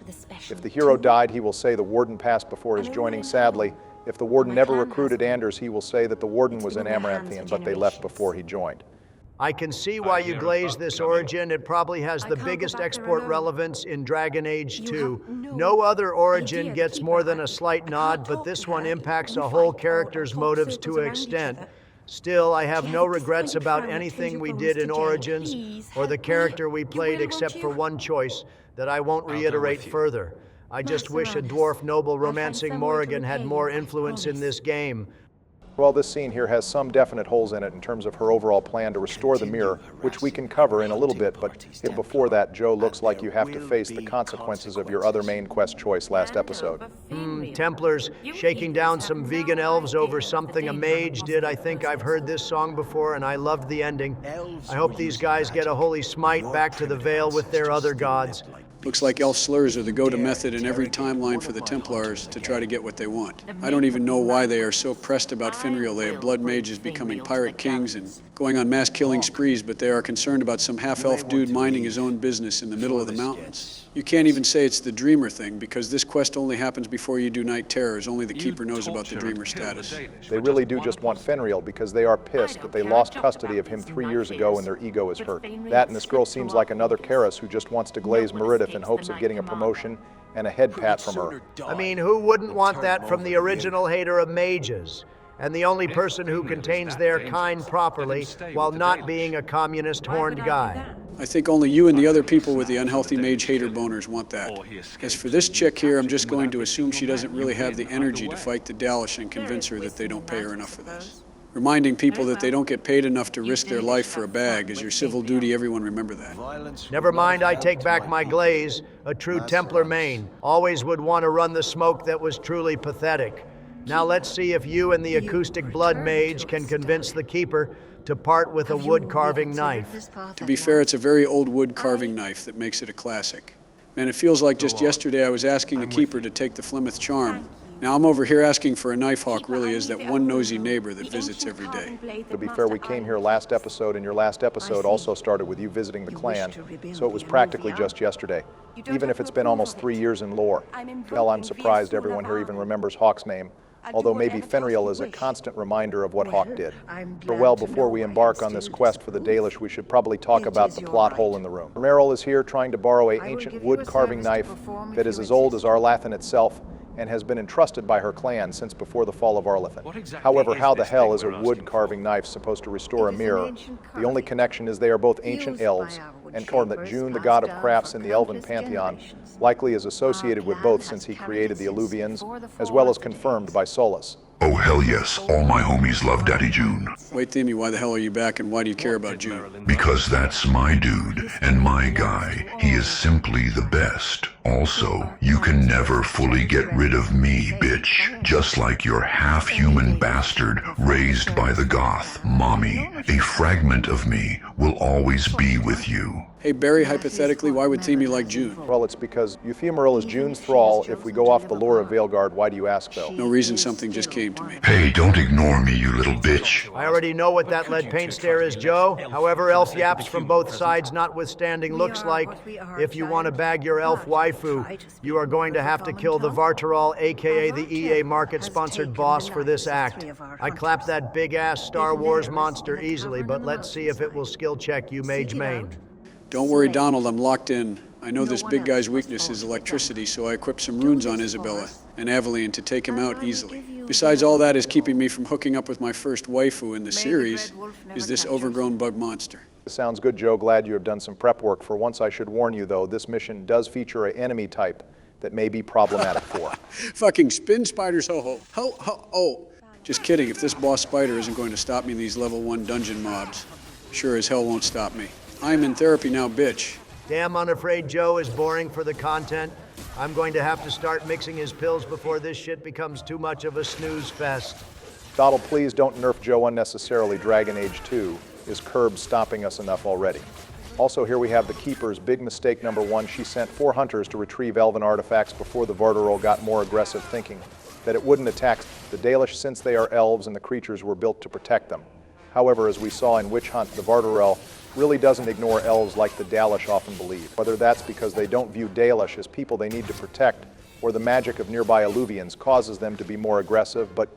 If the hero died, he will say the Warden passed before his joining sadly. If the Warden never recruited Anders, he will say that the Warden was an Amaranthian, but they left before he joined. I can see why you glazed this origin. It probably has the biggest export relevance in Dragon Age 2. No other origin gets more than a slight nod, but this one impacts a whole character's motives to an extent. Still, I have no regrets about anything we did in Origins or the character we played except for one choice that I won't reiterate further. I just wish a dwarf noble romancing Morrigan had more influence in this game. Well, this scene here has some definite holes in it in terms of her overall plan to restore the mirror, which we can cover in a little bit, but before that, Joe, looks like you have to face the consequences of your other main quest choice last episode. Templars shaking down some vegan elves over something a mage did. I think I've heard this song before, and I loved the ending. I hope these guys get a holy smite back to the Vale with their other gods. Looks like elf slurs are the go-to method in every timeline for the Templars to try to get what they want. I don't even know why they are so pressed about Finreal. They have blood mages becoming pirate kings and going on mass killing sprees, but they are concerned about some half-elf dude minding his own business in the middle of the mountains. You can't even say it's the Dreamer thing, because this quest only happens before you do Night Terrors. Only the Keeper knows about the Dreamer status. They really do just want Fenriel because they are pissed that they lost custody of him 3 years ago and their ego is hurt. That and this girl seems like another Karis who just wants to glaze Meredith in hopes of getting a promotion and a head pat from her. I mean, who wouldn't want that from the original hater of mages? And the only person who contains their kind properly while not being a communist horned guy. I think only you and the other people with the unhealthy mage hater boners want that. As for this chick here, I'm just going to assume she doesn't really have the energy to fight the Dalish and convince her that they don't pay her enough for this. Reminding people that they don't get paid enough to risk their life for a bag is your civil duty. Everyone remember that. Never mind, I take back my glaze. A true Templar main always would want to run the smoke that was truly pathetic. Now let's see if you and the acoustic blood mage can convince the Keeper to part with a wood carving knife. To be fair, it's a very old wood carving knife that makes it a classic. Man, it feels like just yesterday I was asking the Keeper to take the Flemeth charm. Now I'm over here asking for a knife hawk really is that one nosy neighbor that visits every day. To be fair, we came here last episode, and your last episode also started with you visiting the clan, so it was practically just yesterday, even if it's been almost 3 years in lore. Hell, I'm surprised everyone here even remembers Hawk's name, although maybe Fenriel is a constant reminder of what Hawk did. Well, before we embark on this quest for the Dalish, we should probably talk about the plot hole in the room. Merrill is here trying to borrow an ancient wood carving knife that is as old as Arlathan itself, and has been entrusted by her clan since before the fall of Arlathan. However, how the hell is a wood carving knife supposed to restore a mirror? The only connection is they are both ancient elves, and that June, the god of crafts in the elven pantheon, likely is associated with both since he created the Alluvians, as well as confirmed by Solus. Oh hell yes, all my homies love Daddy June. Wait, Themey, why the hell are you back and why do you care about June? Because that's my dude and my guy. He is simply the best. Also, you can never fully get rid of me, bitch. Just like your half-human bastard raised by the goth, mommy. A fragment of me will always be with you. Hey Barry, hypothetically, why would Themey like June? Well, it's because Euthymaril is June's thrall. If we go off the lore of Veilguard, why do you ask, though? No reason, something just came to me. Hey, don't ignore me, you little bitch. I already know what that lead paint stare is, Joe. However, elf yaps from both sides notwithstanding, looks like if you want to bag your elf waifu, you are going to have to kill the Vartrand, aka the EA Market-sponsored boss for this act. I clapped that big-ass Star Wars monster easily, but let's see if it will skill check you, Mage Main. Don't worry, Donald, I'm locked in. I know this big guy's weakness is electricity, so I equipped some runes on Isabella and Aveline to take him out easily. Besides, all that is keeping me from hooking up with my first waifu in the series, is this overgrown bug monster. Sounds good, Joe. Glad you have done some prep work. For once, I should warn you, though, this mission does feature an enemy type that may be problematic for. Fucking spin spiders, ho-ho. Ho-ho, oh. Just kidding, if this boss spider isn't going to stop me in these level 1 dungeon mobs, sure as hell won't stop me. I'm in therapy now, bitch. Damn unafraid Joe is boring for the content. I'm going to have to start mixing his pills before this shit becomes too much of a snooze fest. Donald, please don't nerf Joe unnecessarily. Dragon Age 2 is curb stopping us enough already. Also, here we have the Keeper's big mistake number 1. She sent 4 hunters to retrieve elven artifacts before the Varderol got more aggressive, thinking that it wouldn't attack the Dalish since they are elves and the creatures were built to protect them. However, as we saw in Witch Hunt, the Varderol really doesn't ignore elves like the Dalish often believe. Whether that's because they don't view Dalish as people they need to protect, or the magic of nearby Alluvians causes them to be more aggressive, but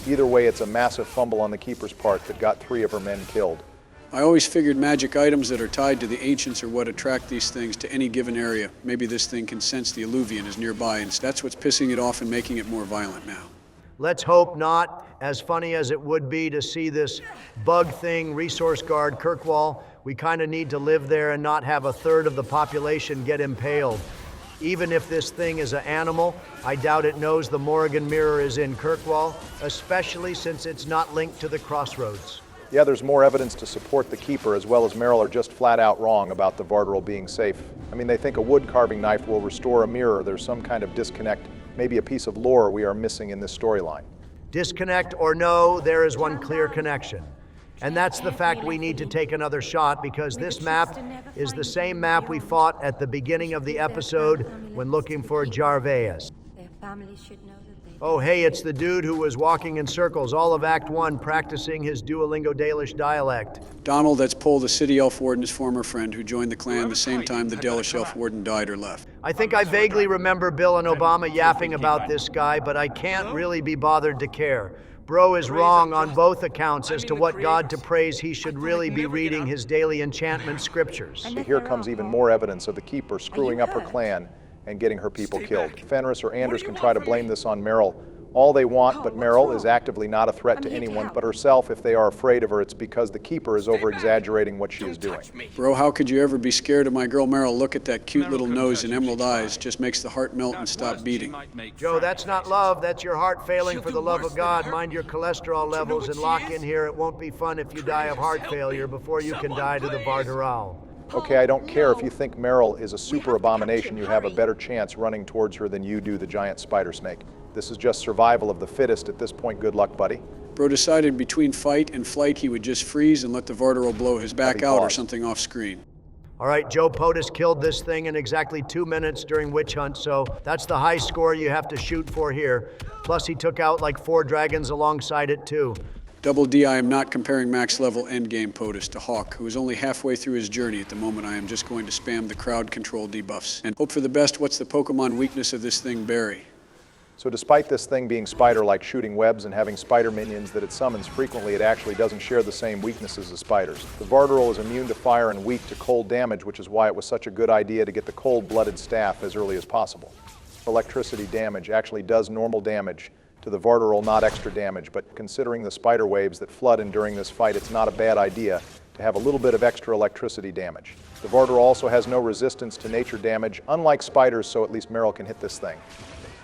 either way, it's a massive fumble on the Keeper's part that got 3 of her men killed. I always figured magic items that are tied to the ancients are what attract these things to any given area. Maybe this thing can sense the Alluvian is nearby, and that's what's pissing it off and making it more violent now. Let's hope not. As funny as it would be to see this bug thing resource guard Kirkwall, we kind of need to live there and not have a third of the population get impaled. Even if this thing is an animal, I doubt it knows the Morrigan Mirror is in Kirkwall, especially since it's not linked to the crossroads. Yeah, there's more evidence to support the Keeper, as well as Merrill are just flat out wrong about the Vartrand being safe. I mean, they think a wood carving knife will restore a mirror. There's some kind of disconnect, maybe a piece of lore we are missing in this storyline. Disconnect or no, there is one clear connection. And that's the fact we need to take another shot, because this map is the same map we fought at the beginning of the episode when looking for Javaris. Oh, hey, it's the dude who was walking in circles all of Act 1 practicing his Duolingo Dalish dialect. Donald, that's Pole, the city elf warden's former friend who joined the clan the same time the Dalish elf warden died or left. I think I vaguely remember Bill and Obama yapping about this guy, but I can't really be bothered to care. Bro is wrong on both accounts as to what god to praise. He should really be reading his daily enchantment scriptures. Here comes even more evidence of the Keeper screwing up her clan and getting her people killed. Fenris or Anders can try to blame this on Merrill all they want, but Merrill is actively not a threat to anyone but herself. If they are afraid of her, it's because the Keeper is over-exaggerating what she is doing. Bro, how could you ever be scared of my girl Merrill? Look at that cute little nose and emerald eyes. Just makes the heart melt and stop beating. Joe, that's not love. That's your heart failing for the love of God. Mind your cholesterol levels and lock in here. It won't be fun if you die of heart failure before you can die to the Vural. Okay, I don't care if you think Merrill is a super abomination. You have a better chance running towards her than you do the giant spider snake. This is just survival of the fittest at this point. Good luck, buddy. Bro decided between fight and flight he would just freeze and let the Vartrand blow his back out or something off screen. All right, Joe POTUS killed this thing in exactly 2 minutes during Witch Hunt, so that's the high score you have to shoot for here. Plus he took out like 4 dragons alongside it too. Double D, I am not comparing max level endgame POTUS to Hawk, who is only halfway through his journey at the moment. I am just going to spam the crowd control debuffs. And hope for the best. What's the Pokemon weakness of this thing, Barry? So despite this thing being spider-like, shooting webs and having spider minions that it summons frequently, it actually doesn't share the same weaknesses as spiders. The Vartrand is immune to fire and weak to cold damage, which is why it was such a good idea to get the cold-blooded staff as early as possible. Electricity damage actually does normal damage to the Vartrand, not extra damage, but considering the spider waves that flood in during this fight, it's not a bad idea to have a little bit of extra electricity damage. The Vartrand also has no resistance to nature damage, unlike spiders, so at least Merrill can hit this thing.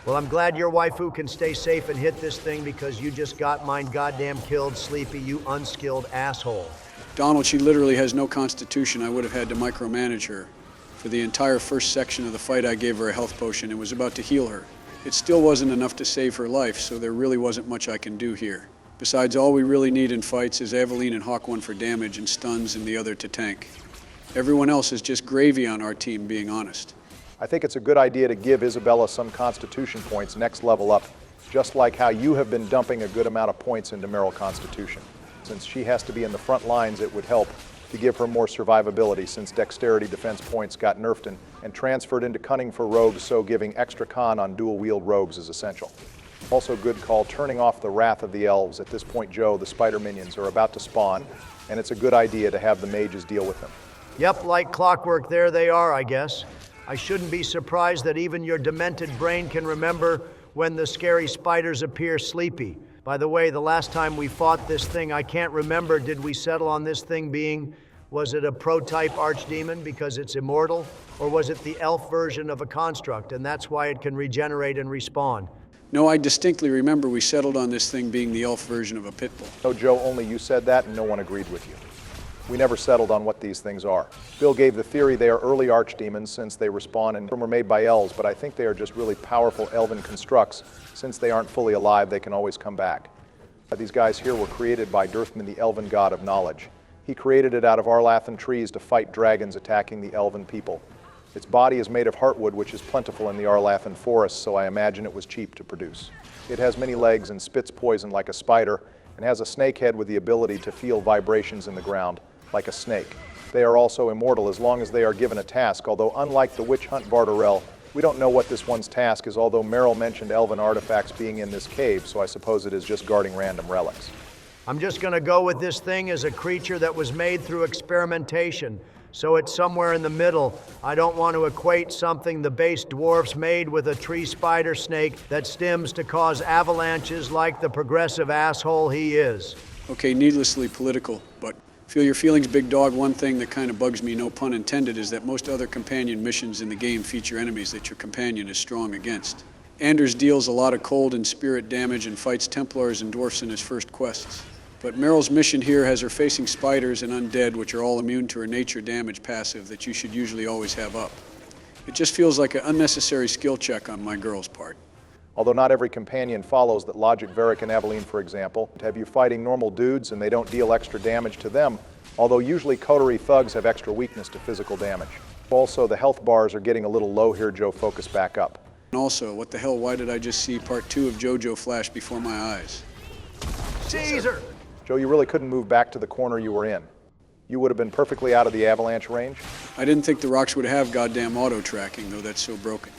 Well, I'm glad your waifu can stay safe and hit this thing, because you just got mine goddamn killed, Sleepy, you unskilled asshole. Donald, she literally has no constitution. I would have had to micromanage her. For the entire first section of the fight, I gave her a health potion and was about to heal her. It still wasn't enough to save her life, so there really wasn't much I can do here. Besides, all we really need in fights is Aveline and Hawk, one for damage and stuns and the other to tank. Everyone else is just gravy on our team, being honest. I think it's a good idea to give Isabella some constitution points next level up, just like how you have been dumping a good amount of points into Merrill Constitution. Since she has to be in the front lines, it would help to give her more survivability, since dexterity defense points got nerfed and transferred into cunning for rogues, so giving extra con on dual-wield rogues is essential. Also good call, turning off the wrath of the elves. At this point, Joe, the spider minions are about to spawn, and it's a good idea to have the mages deal with them. Yep, like clockwork, there they are, I guess. I shouldn't be surprised that even your demented brain can remember when the scary spiders appear, Sleepy. By the way, the last time we fought this thing, I can't remember, did we settle on this thing being, was it a prototype archdemon because it's immortal? Or was it the elf version of a construct, and that's why it can regenerate and respawn? No, I distinctly remember we settled on this thing being the elf version of a pit bull. No, Joe, only you said that and no one agreed with you. We never settled on what these things are. Bill gave the theory they are early archdemons since they respawn and were made by elves, but I think they are just really powerful elven constructs. Since they aren't fully alive, they can always come back. These guys here were created by Dirthman, the elven god of knowledge. He created it out of Arlathan trees to fight dragons attacking the elven people. Its body is made of heartwood, which is plentiful in the Arlathan forest, so I imagine it was cheap to produce. It has many legs and spits poison like a spider, and has a snake head with the ability to feel vibrations in the ground, like a snake. They are also immortal as long as they are given a task, although unlike the Witch Hunt Vartrand, we don't know what this one's task is, although Merrill mentioned elven artifacts being in this cave, so I suppose it is just guarding random relics. I'm just gonna go with this thing as a creature that was made through experimentation, so it's somewhere in the middle. I don't want to equate something the base dwarfs made with a tree spider snake that stims to cause avalanches like the progressive asshole he is. Okay, needlessly political, but Feel your feelings, big dog. One thing that kind of bugs me, no pun intended, is that most other companion missions in the game feature enemies that your companion is strong against. Anders deals a lot of cold and spirit damage and fights Templars and dwarfs in his first quests. But Meryl's mission here has her facing spiders and undead, which are all immune to her nature damage passive that you should usually always have up. It just feels like an unnecessary skill check on my girl's part. Although not every companion follows that logic, Varric and Aveline, for example, have you fighting normal dudes and they don't deal extra damage to them, although usually coterie thugs have extra weakness to physical damage. Also, the health bars are getting a little low here, Joe. Focus back up. And also, what the hell, why did I just see part 2 of JoJo flash before my eyes? Caesar! Joe, you really couldn't move back to the corner you were in. You would have been perfectly out of the avalanche range. I didn't think the rocks would have goddamn auto-tracking, though that's so broken.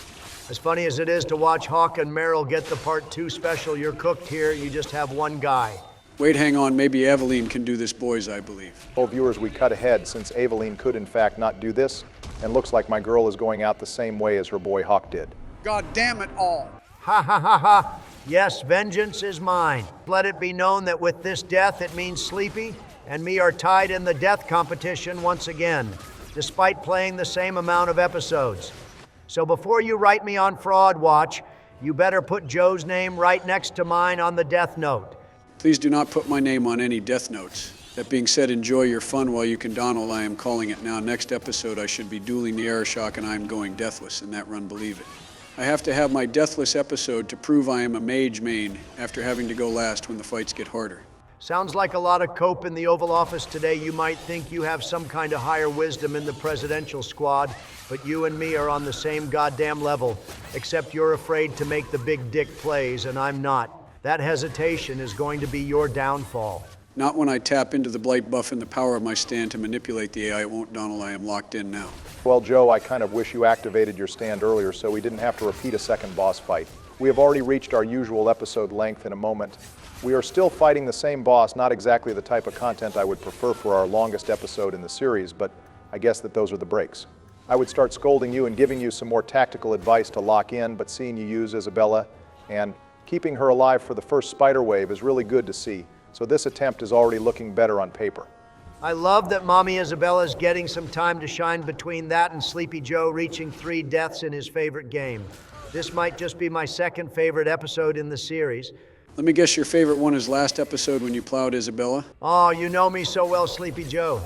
As funny as it is to watch Hawk and Meryl get the part 2 special, you're cooked here, you just have one guy. Wait, hang on, maybe Aveline can do this, boys, I believe. Well, viewers, we cut ahead since Aveline could in fact not do this, and looks like my girl is going out the same way as her boy Hawk did. God damn it all! Ha ha ha ha! Yes, vengeance is mine. Let it be known that with this death it means Sleepy and me are tied in the death competition once again, despite playing the same amount of episodes. So before you write me on Fraud Watch, you better put Joe's name right next to mine on the death note. Please do not put my name on any death notes. That being said, enjoy your fun while you can Donald, I am calling it now. Next episode I should be dueling the Arishok and I am going deathless, and that run believe it. I have to have my deathless episode to prove I am a mage main after having to go last when the fights get harder. Sounds like a lot of cope in the Oval Office today. You might think you have some kind of higher wisdom in the presidential squad, but you and me are on the same goddamn level, except you're afraid to make the big dick plays, and I'm not. That hesitation is going to be your downfall. Not when I tap into the blight buff and the power of my stand to manipulate the AI. It won't, Donald. I am locked in now. Well, Joe, I kind of wish you activated your stand earlier so we didn't have to repeat a second boss fight. We have already reached our usual episode length in a moment. We are still fighting the same boss, not exactly the type of content I would prefer for our longest episode in the series, but I guess that those are the breaks. I would start scolding you and giving you some more tactical advice to lock in, but seeing you use Isabella and keeping her alive for the first spider wave is really good to see. So this attempt is already looking better on paper. I love that Mommy Isabella's getting some time to shine between that and Sleepy Joe reaching 3 deaths in his favorite game. This might just be my second favorite episode in the series. Let me guess, your favorite one is last episode when you plowed Isabella? Oh, you know me so well, Sleepy Joe.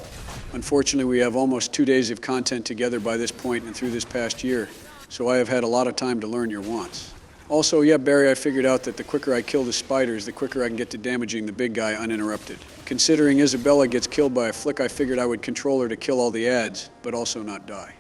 Unfortunately, we have almost 2 days of content together by this point and through this past year, so I have had a lot of time to learn your wants. Also, yeah, Barry, I figured out that the quicker I kill the spiders, the quicker I can get to damaging the big guy uninterrupted. Considering Isabella gets killed by a flick, I figured I would control her to kill all the ads, but also not die.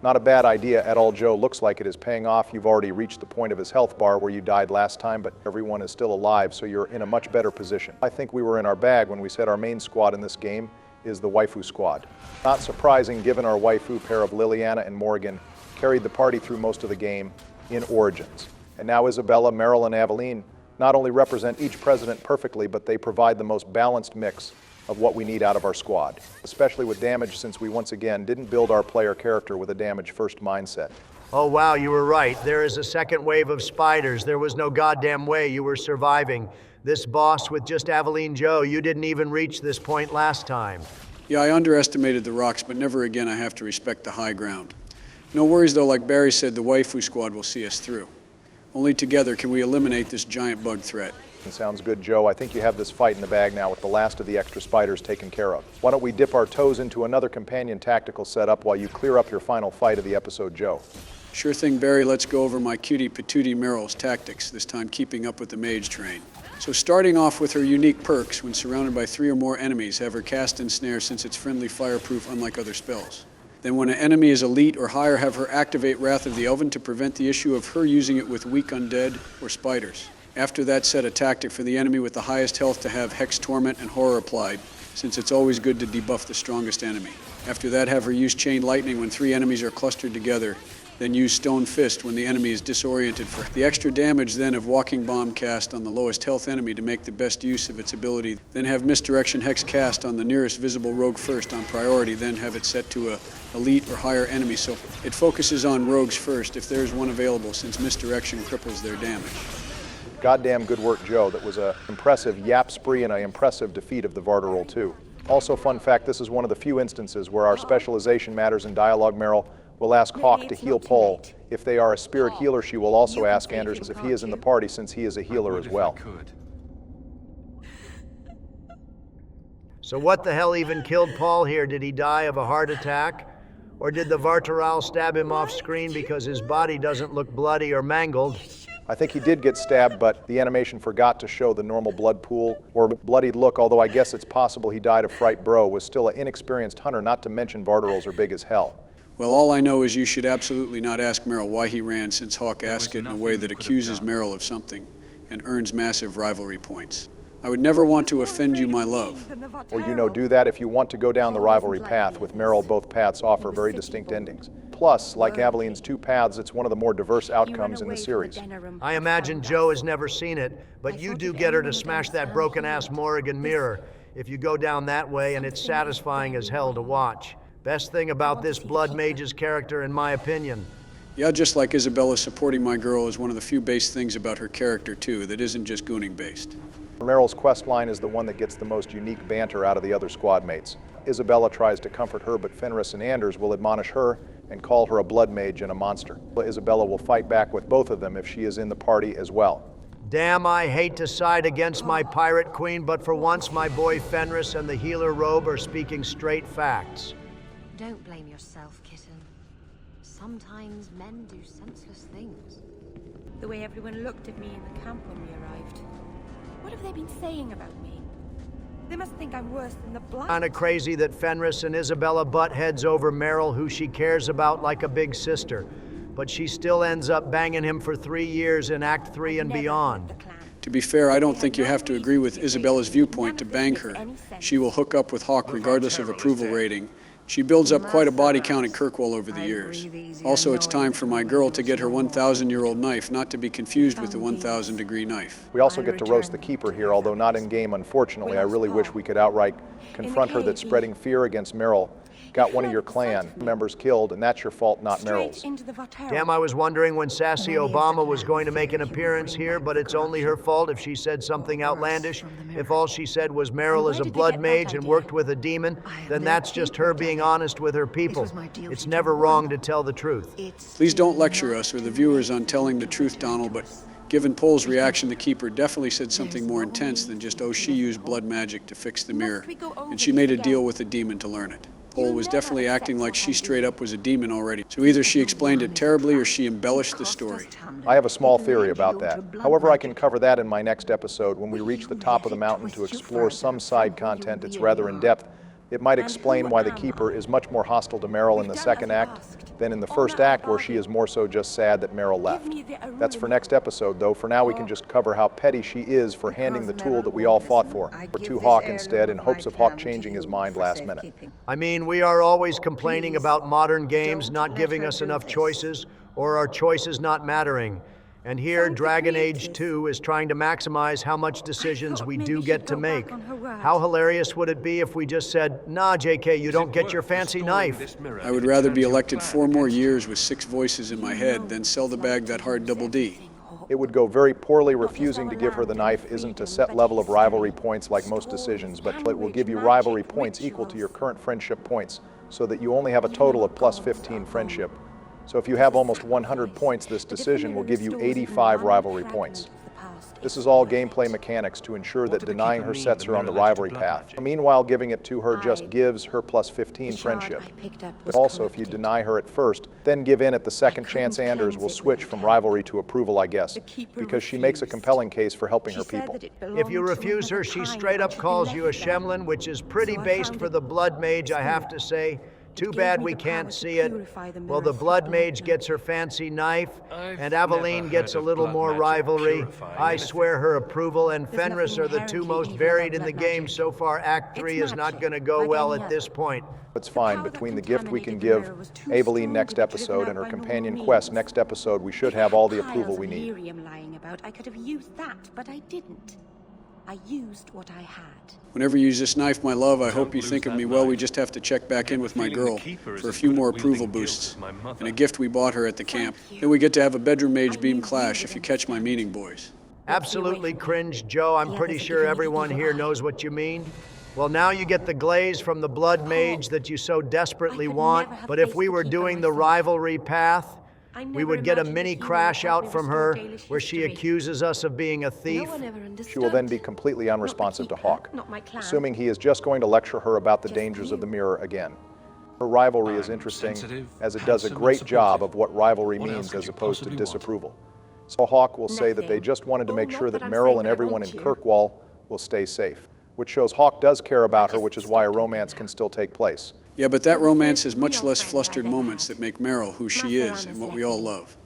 Not a bad idea at all, Joe. Looks like it is paying off. You've already reached the point of his health bar where you died last time, but everyone is still alive, so you're in a much better position. I think we were in our bag when we said our main squad in this game is the waifu squad. Not surprising, given our waifu pair of Liliana and Morrigan carried the party through most of the game in Origins. And now Isabella, Meryl, and Aveline not only represent each president perfectly, but they provide the most balanced mix of what we need out of our squad, especially with damage, since we once again didn't build our player character with a damage-first mindset. Oh wow, you were right. There is a second wave of spiders. There was no goddamn way you were surviving. This boss with just Aveline Joe, you didn't even reach this point last time. Yeah, I underestimated the rocks, but never again I have to respect the high ground. No worries though, like Barry said, the waifu squad will see us through. Only together can we eliminate this giant bug threat. Sounds good, Joe. I think you have this fight in the bag now with the last of the extra spiders taken care of. Why don't we dip our toes into another companion tactical setup while you clear up your final fight of the episode, Joe? Sure thing, Barry. Let's go over my cutie patootie Meryl's tactics, this time keeping up with the mage train. So starting off with her unique perks, when surrounded by 3 or more enemies, have her cast and snare since it's friendly fireproof unlike other spells. Then when an enemy is elite or higher, have her activate Wrath of the Elven to prevent the issue of her using it with weak undead or spiders. After that, set a tactic for the enemy with the highest health to have Hex, Torment, and Horror applied, since it's always good to debuff the strongest enemy. After that, have her use Chain Lightning when 3 enemies are clustered together, then use Stone Fist when the enemy is disoriented for the extra damage then of Walking Bomb cast on the lowest health enemy to make the best use of its ability. Then have Misdirection Hex cast on the nearest visible rogue first on priority, then have it set to a elite or higher enemy, so it focuses on rogues first if there's one available, since Misdirection cripples their damage. Goddamn good work, Joe. That was an impressive yap spree and an impressive defeat of the Varric too. Also, fun fact, this is one of the few instances where our specialization matters in dialogue. Meryl will ask Hawk to heal Paul. If they are a spirit healer, she will also ask Anders if he is in the party, since he is a healer as well. So what the hell even killed Paul here? Did he die of a heart attack? Or did the Varric stab him off screen because his body doesn't look bloody or mangled? I think he did get stabbed, but the animation forgot to show the normal blood pool or bloodied look, although I guess it's possible he died of fright. Bro was still an inexperienced hunter, not to mention Varrics are big as hell. Well, all I know is you should absolutely not ask Meryl why he ran, since Hawk asked it in a way that accuses Meryl of something and earns massive rivalry points. I would never want to offend you, my love. Or, you know, do that if you want to go down the rivalry path. With Meryl, both paths offer very distinct endings. Plus, like Aveline's two paths, it's one of the more diverse outcomes in the series. I imagine Joe has never seen it, but you do get her to smash that broken-ass Morrigan mirror if you go down that way, and it's satisfying as hell to watch. Best thing about this Blood Mage's character, in my opinion. Yeah, just like Isabella supporting my girl is one of the few base things about her character, too, that isn't just gooning based. Meryl's quest line is the one that gets the most unique banter out of the other squad mates. Isabella tries to comfort her, but Fenris and Anders will admonish her and call her a blood mage and a monster. Isabella will fight back with both of them if she is in the party as well. Damn, I hate to side against my pirate queen, but for once my boy Fenris and the healer robe are speaking straight facts. Don't blame yourself, kitten. Sometimes men do senseless things. The way everyone looked at me in the camp when we arrived. What have they been saying about me? They must think I'm worse than the blind. Kinda crazy that Fenris and Isabella butt heads over Meryl, who she cares about like a big sister. But she still ends up banging him for 3 years in Act 3 and beyond. To be fair, I don't think you have to agree with Isabella's viewpoint to bang her. She will hook up with Hawk regardless of approval rating. She builds up quite a body count in Kirkwall over the years. Also, it's time for my girl to get her 1,000-year-old knife, not to be confused with the 1,000-degree knife. We also get to roast the Keeper here, although not in-game, unfortunately. I really wish we could outright confront her that spreading fear against Meryl got one of your clan members killed, and that's your fault, not Meryl's. Damn, I was wondering when Sassy Obama was going to make an appearance here, but it's only her fault if she said something outlandish. If all she said was Meryl is a blood mage and worked with a demon, then that's just her being honest with her people. It's never wrong to tell the truth. Please don't lecture us or the viewers on telling the truth, Donald, but given Pole's reaction, the Keeper definitely said something more intense than just, oh, she used blood magic to fix the mirror, and she made a deal with a demon to learn it. Pole was definitely acting like she straight up was a demon already. So either she explained it terribly or she embellished the story. I have a small theory about that. However, I can cover that in my next episode when we reach the top of the mountain to explore some side content that's rather in-depth. It might explain why the Keeper is much more hostile to Meryl in the second act than in the first act, where she is more so just sad that Meryl left. That's for next episode, though. For now, we can just cover how petty she is for handing the tool that we all fought for to Hawk instead, in hopes of Hawk changing his mind last minute. I mean, we are always complaining about modern games not giving us enough choices, or our choices not mattering. And here, Dragon Age 2 is trying to maximize how much decisions we do get to make. How hilarious would it be if we just said, nah, JK, you don't get your fancy knife? I would rather be elected 4 more years with 6 voices in my head than sell the bag that hard double D. It would go very poorly. Refusing to give her the knife isn't a set level of rivalry points like most decisions, but it will give you rivalry points equal to your current friendship points, so that you only have a total of plus 15 friendship. So if you have almost 100 points, this decision will give you 85 rivalry points. This is all gameplay mechanics to ensure that denying her sets her on the rivalry path. Meanwhile, giving it to her just gives her plus 15 friendship. But also, if you deny her at first, then give in at the second chance, Anders will switch from rivalry to approval, I guess, because she makes a compelling case for helping her people. If you refuse her, she straight up calls you a Shemlin, which is pretty based for the Blood Mage, I have to say. Too bad we can't see it. Well, the Blood Mage gets her fancy knife, and Aveline gets a little more rivalry. I swear her approval and Fenris are the two most varied in the game so far. Act 3 is not going to go well at this point. It's fine. Between the gift we can give Aveline next episode and her companion quest next episode, we should have all the approval we need. I could have used that, but I didn't. I used what I had. Whenever you use this knife, my love, I hope you think of me well. We just have to check back in with my girl for a few more approval boosts and a gift we bought her at the camp. Then we get to have a bedroom mage beam clash, if you catch my meaning, boys. Absolutely cringe, Joe. I'm pretty sure everyone here knows what you mean. Well, now you get the glaze from the blood mage that you so desperately want, but if we were doing the rivalry path, we would get a mini crash out from her where she accuses us of being a thief. She will then be completely unresponsive to Hawk, assuming he is just going to lecture her about the dangers of the mirror again. Her rivalry is interesting, as it does a great job of what rivalry means as opposed to disapproval. So Hawk will say that they just wanted to make sure that Meryl and everyone in Kirkwall will stay safe, which shows Hawk does care about her, which is why a romance can still take place. Yeah, but that romance has much less flustered moments that make Meryl who she is and what we all love.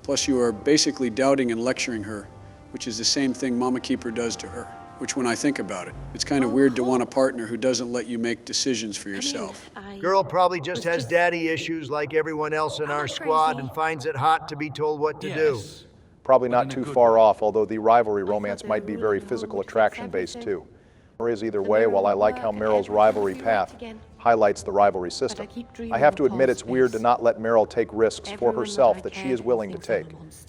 Plus, you are basically doubting and lecturing her, which is the same thing Mama Keeper does to her. Which, when I think about it, it's kind of weird to want a partner who doesn't let you make decisions for yourself. Girl probably just has daddy issues like everyone else in our squad and finds it hot to be told what to do. Probably not too far off, although the rivalry romance might be very physical attraction based too. Or is either way, while I like how Meryl's rivalry path highlights the rivalry system, I have to admit it's weird to not let Meryl take risks for herself that she is willing to take.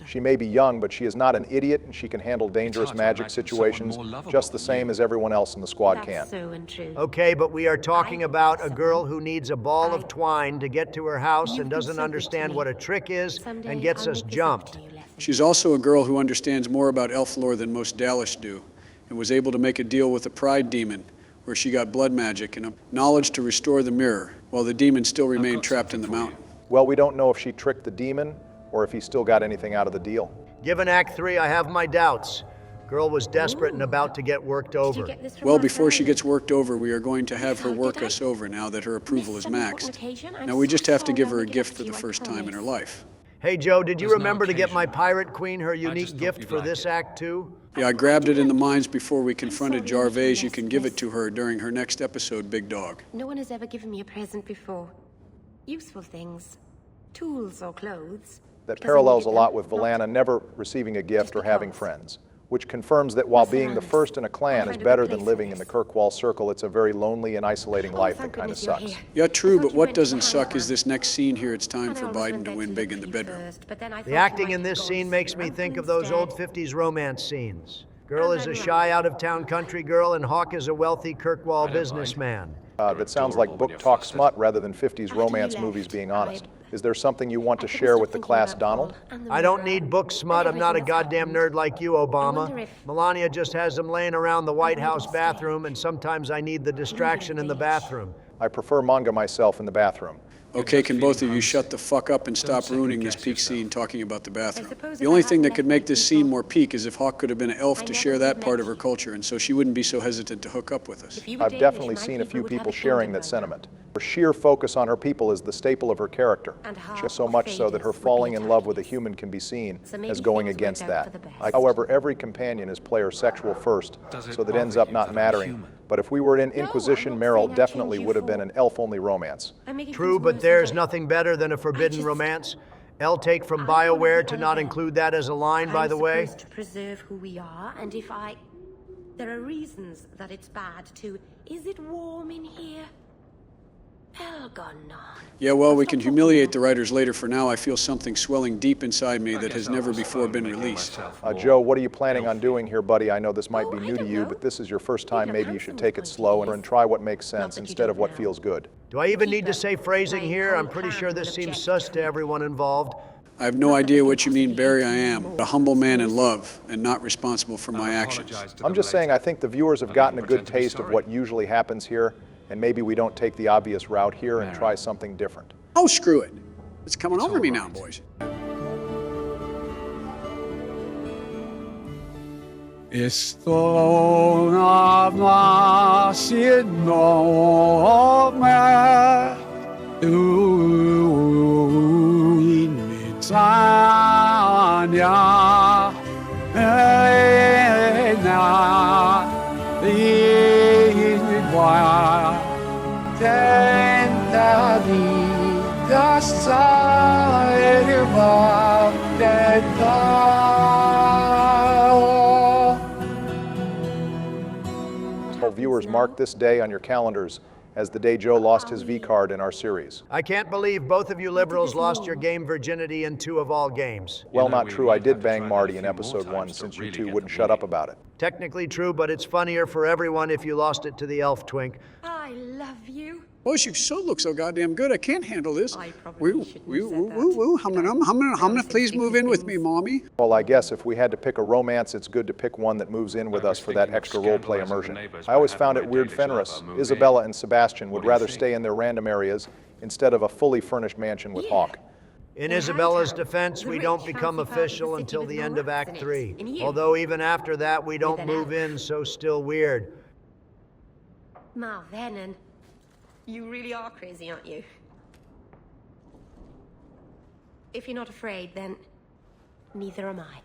She may be young, but she is not an idiot, and she can handle dangerous magic situations just the same as everyone else in the squad can. Okay, but we are talking about a girl who needs a ball of twine to get to her house and doesn't understand what a trick is and gets us jumped. She's also a girl who understands more about elf lore than most Dalish do, and was able to make a deal with the Pride Demon, where she got blood magic and a knowledge to restore the mirror, while the demon still remained trapped in the mountain. Well, we don't know if she tricked the demon, or if he still got anything out of the deal. Given Act 3, I have my doubts. Girl was desperate and about to get worked over. Well, before she gets worked over, we are going to have her work us over now that her approval is maxed. Now we just have to give her a gift for the first time in her life. Hey, Joe, did you remember to get my pirate queen her unique gift for this act, too? Yeah, I grabbed it in the mines before we confronted Jarvez. You can give it to her during her next episode, Big Dog. No one has ever given me a present before. Useful things. Tools or clothes. That parallels a lot with Valana never receiving a gift or having friends, which confirms that while being the first in a clan is better than living in the Kirkwall circle, it's a very lonely and isolating life that kind of sucks. Yeah, true, but what doesn't suck is this next scene here. It's time for Biden to win big in the bedroom. The acting in this scene makes me think of those old 50s romance scenes. Girl is a shy out-of-town country girl, and Hawk is a wealthy Kirkwall businessman. That sounds like book talk smut rather than 50s romance movies, being honest. Is there something you want to share with the class, Donald? I don't need book smut. I'm not a goddamn nerd like you, Obama. Melania just has them laying around the White House bathroom, and sometimes I need the distraction in the bathroom. I prefer manga myself in the bathroom. Okay, can both of you shut the fuck up and stop ruining this peak scene talking about the bathroom? The only thing that could make this scene more peak is if Hawk could have been an elf to share that part of her culture, and so she wouldn't be so hesitant to hook up with us. I've definitely seen a few people sharing that sentiment. Her sheer focus on her people is the staple of her character, just so much so that her falling in love with a human can be seen as going against that. However, every companion is player sexual first, so that ends up not mattering. But if we were in Inquisition, Meryl definitely would have been an elf-only romance. True, but there's nothing better than a forbidden romance. I'll take from Bioware to not include that as a line, by the way. I'm supposed to preserve who we are, and if I... There are reasons that it's bad to... Is it warm in here? Yeah, well, we can humiliate the writers later. For now, I feel something swelling deep inside me that has never before been released. Joe, what are you planning on doing here, buddy? I know this might be new to you, but this is your first time. Maybe you should take it slow and try what makes sense instead of what feels good. Do I even need to say phrasing here? I'm pretty sure this seems sus to everyone involved. I have no idea what you mean, Barry. I am a humble man in love and not responsible for my actions. I'm just saying I think the viewers have gotten a good taste of what usually happens here, and maybe we don't take the obvious route here and try something different. Oh, screw it. It's coming over me now, boys. Estou na nome Tanya, tenta vida salva Viewers, mark this day on your calendars as the day Joe lost his V card in our series. I can't believe both of you liberals lost your game virginity in 2 of all games. Well, not true. I did bang Marty in episode 1 since you two wouldn't shut up about it. Technically true, but it's funnier for everyone if you lost it to the elf twink. I love you. Boy, you so look so goddamn good. I can't handle this. I probably shouldn't have said that. Woo, hummin', please move in with me, Mommy. Well, I guess if we had to pick a romance, it's good to pick one that moves in with us for that extra roleplay immersion. I always found it weird Fenris, Isabella, and Sebastian would rather stay in their random areas instead of a fully furnished mansion with Hawk. In Isabella's defense, we don't become official until the end of Act 3. Although even after that, we don't move in, so still weird. Marvenon, you really are crazy, aren't you? If you're not afraid, then neither am I.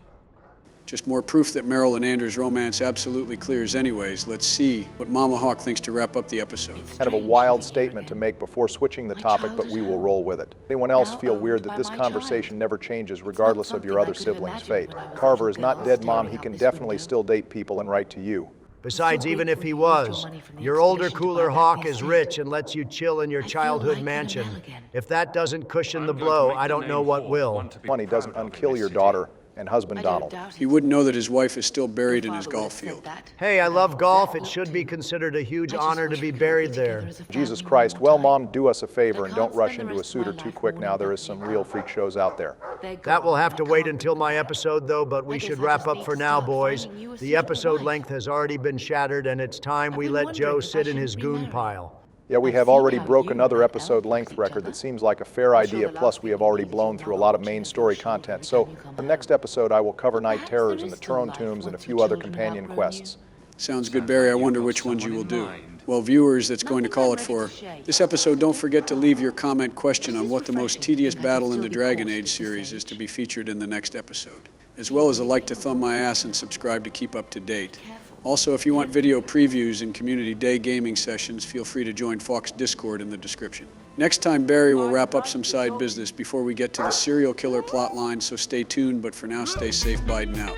Just more proof that Meryl and Anders' romance absolutely clears anyways. Let's see what Mama Hawk thinks to wrap up the episode. Kind of a wild statement to make before switching the topic, but we will roll with it. Anyone else feel weird that this conversation never changes regardless of your other sibling's fate? Carver is not dead, Mom. He can definitely still date people and write to you. Besides, even if he was, your older, cooler Hawk is rich and lets you chill in your childhood mansion. If that doesn't cushion the blow, I don't know what will. Money doesn't unkill your daughter and husband Donald. He wouldn't know that his wife is still buried in his golf field. Hey, I love golf. It should be considered a huge honor to be buried there. Jesus Christ. Well, Mom, do us a favor and don't rush into a suitor too quick now. There is some real freak shows out there. That will have to wait until my episode, though, but we should wrap up for now, boys. The episode length has already been shattered, and it's time we let Joe sit in his goon pile. Yeah, we have already broke another episode length record that seems like a fair idea, plus we have already blown through a lot of main story content. So, the next episode I will cover Night Terrors and the Tyrone Tombs and a few other companion quests. Sounds good, Barry. I wonder which ones you will do. Well, viewers, that's going to call it for this episode. Don't forget to leave your comment question on what the most tedious battle in the Dragon Age series is to be featured in the next episode, as well as a like to thumb my ass and subscribe to keep up to date. Also, if you want video previews and community day gaming sessions, feel free to join Fox Discord in the description. Next time, Barry will wrap up some side business before we get to the serial killer plot line, so stay tuned, but for now, stay safe, Biden out.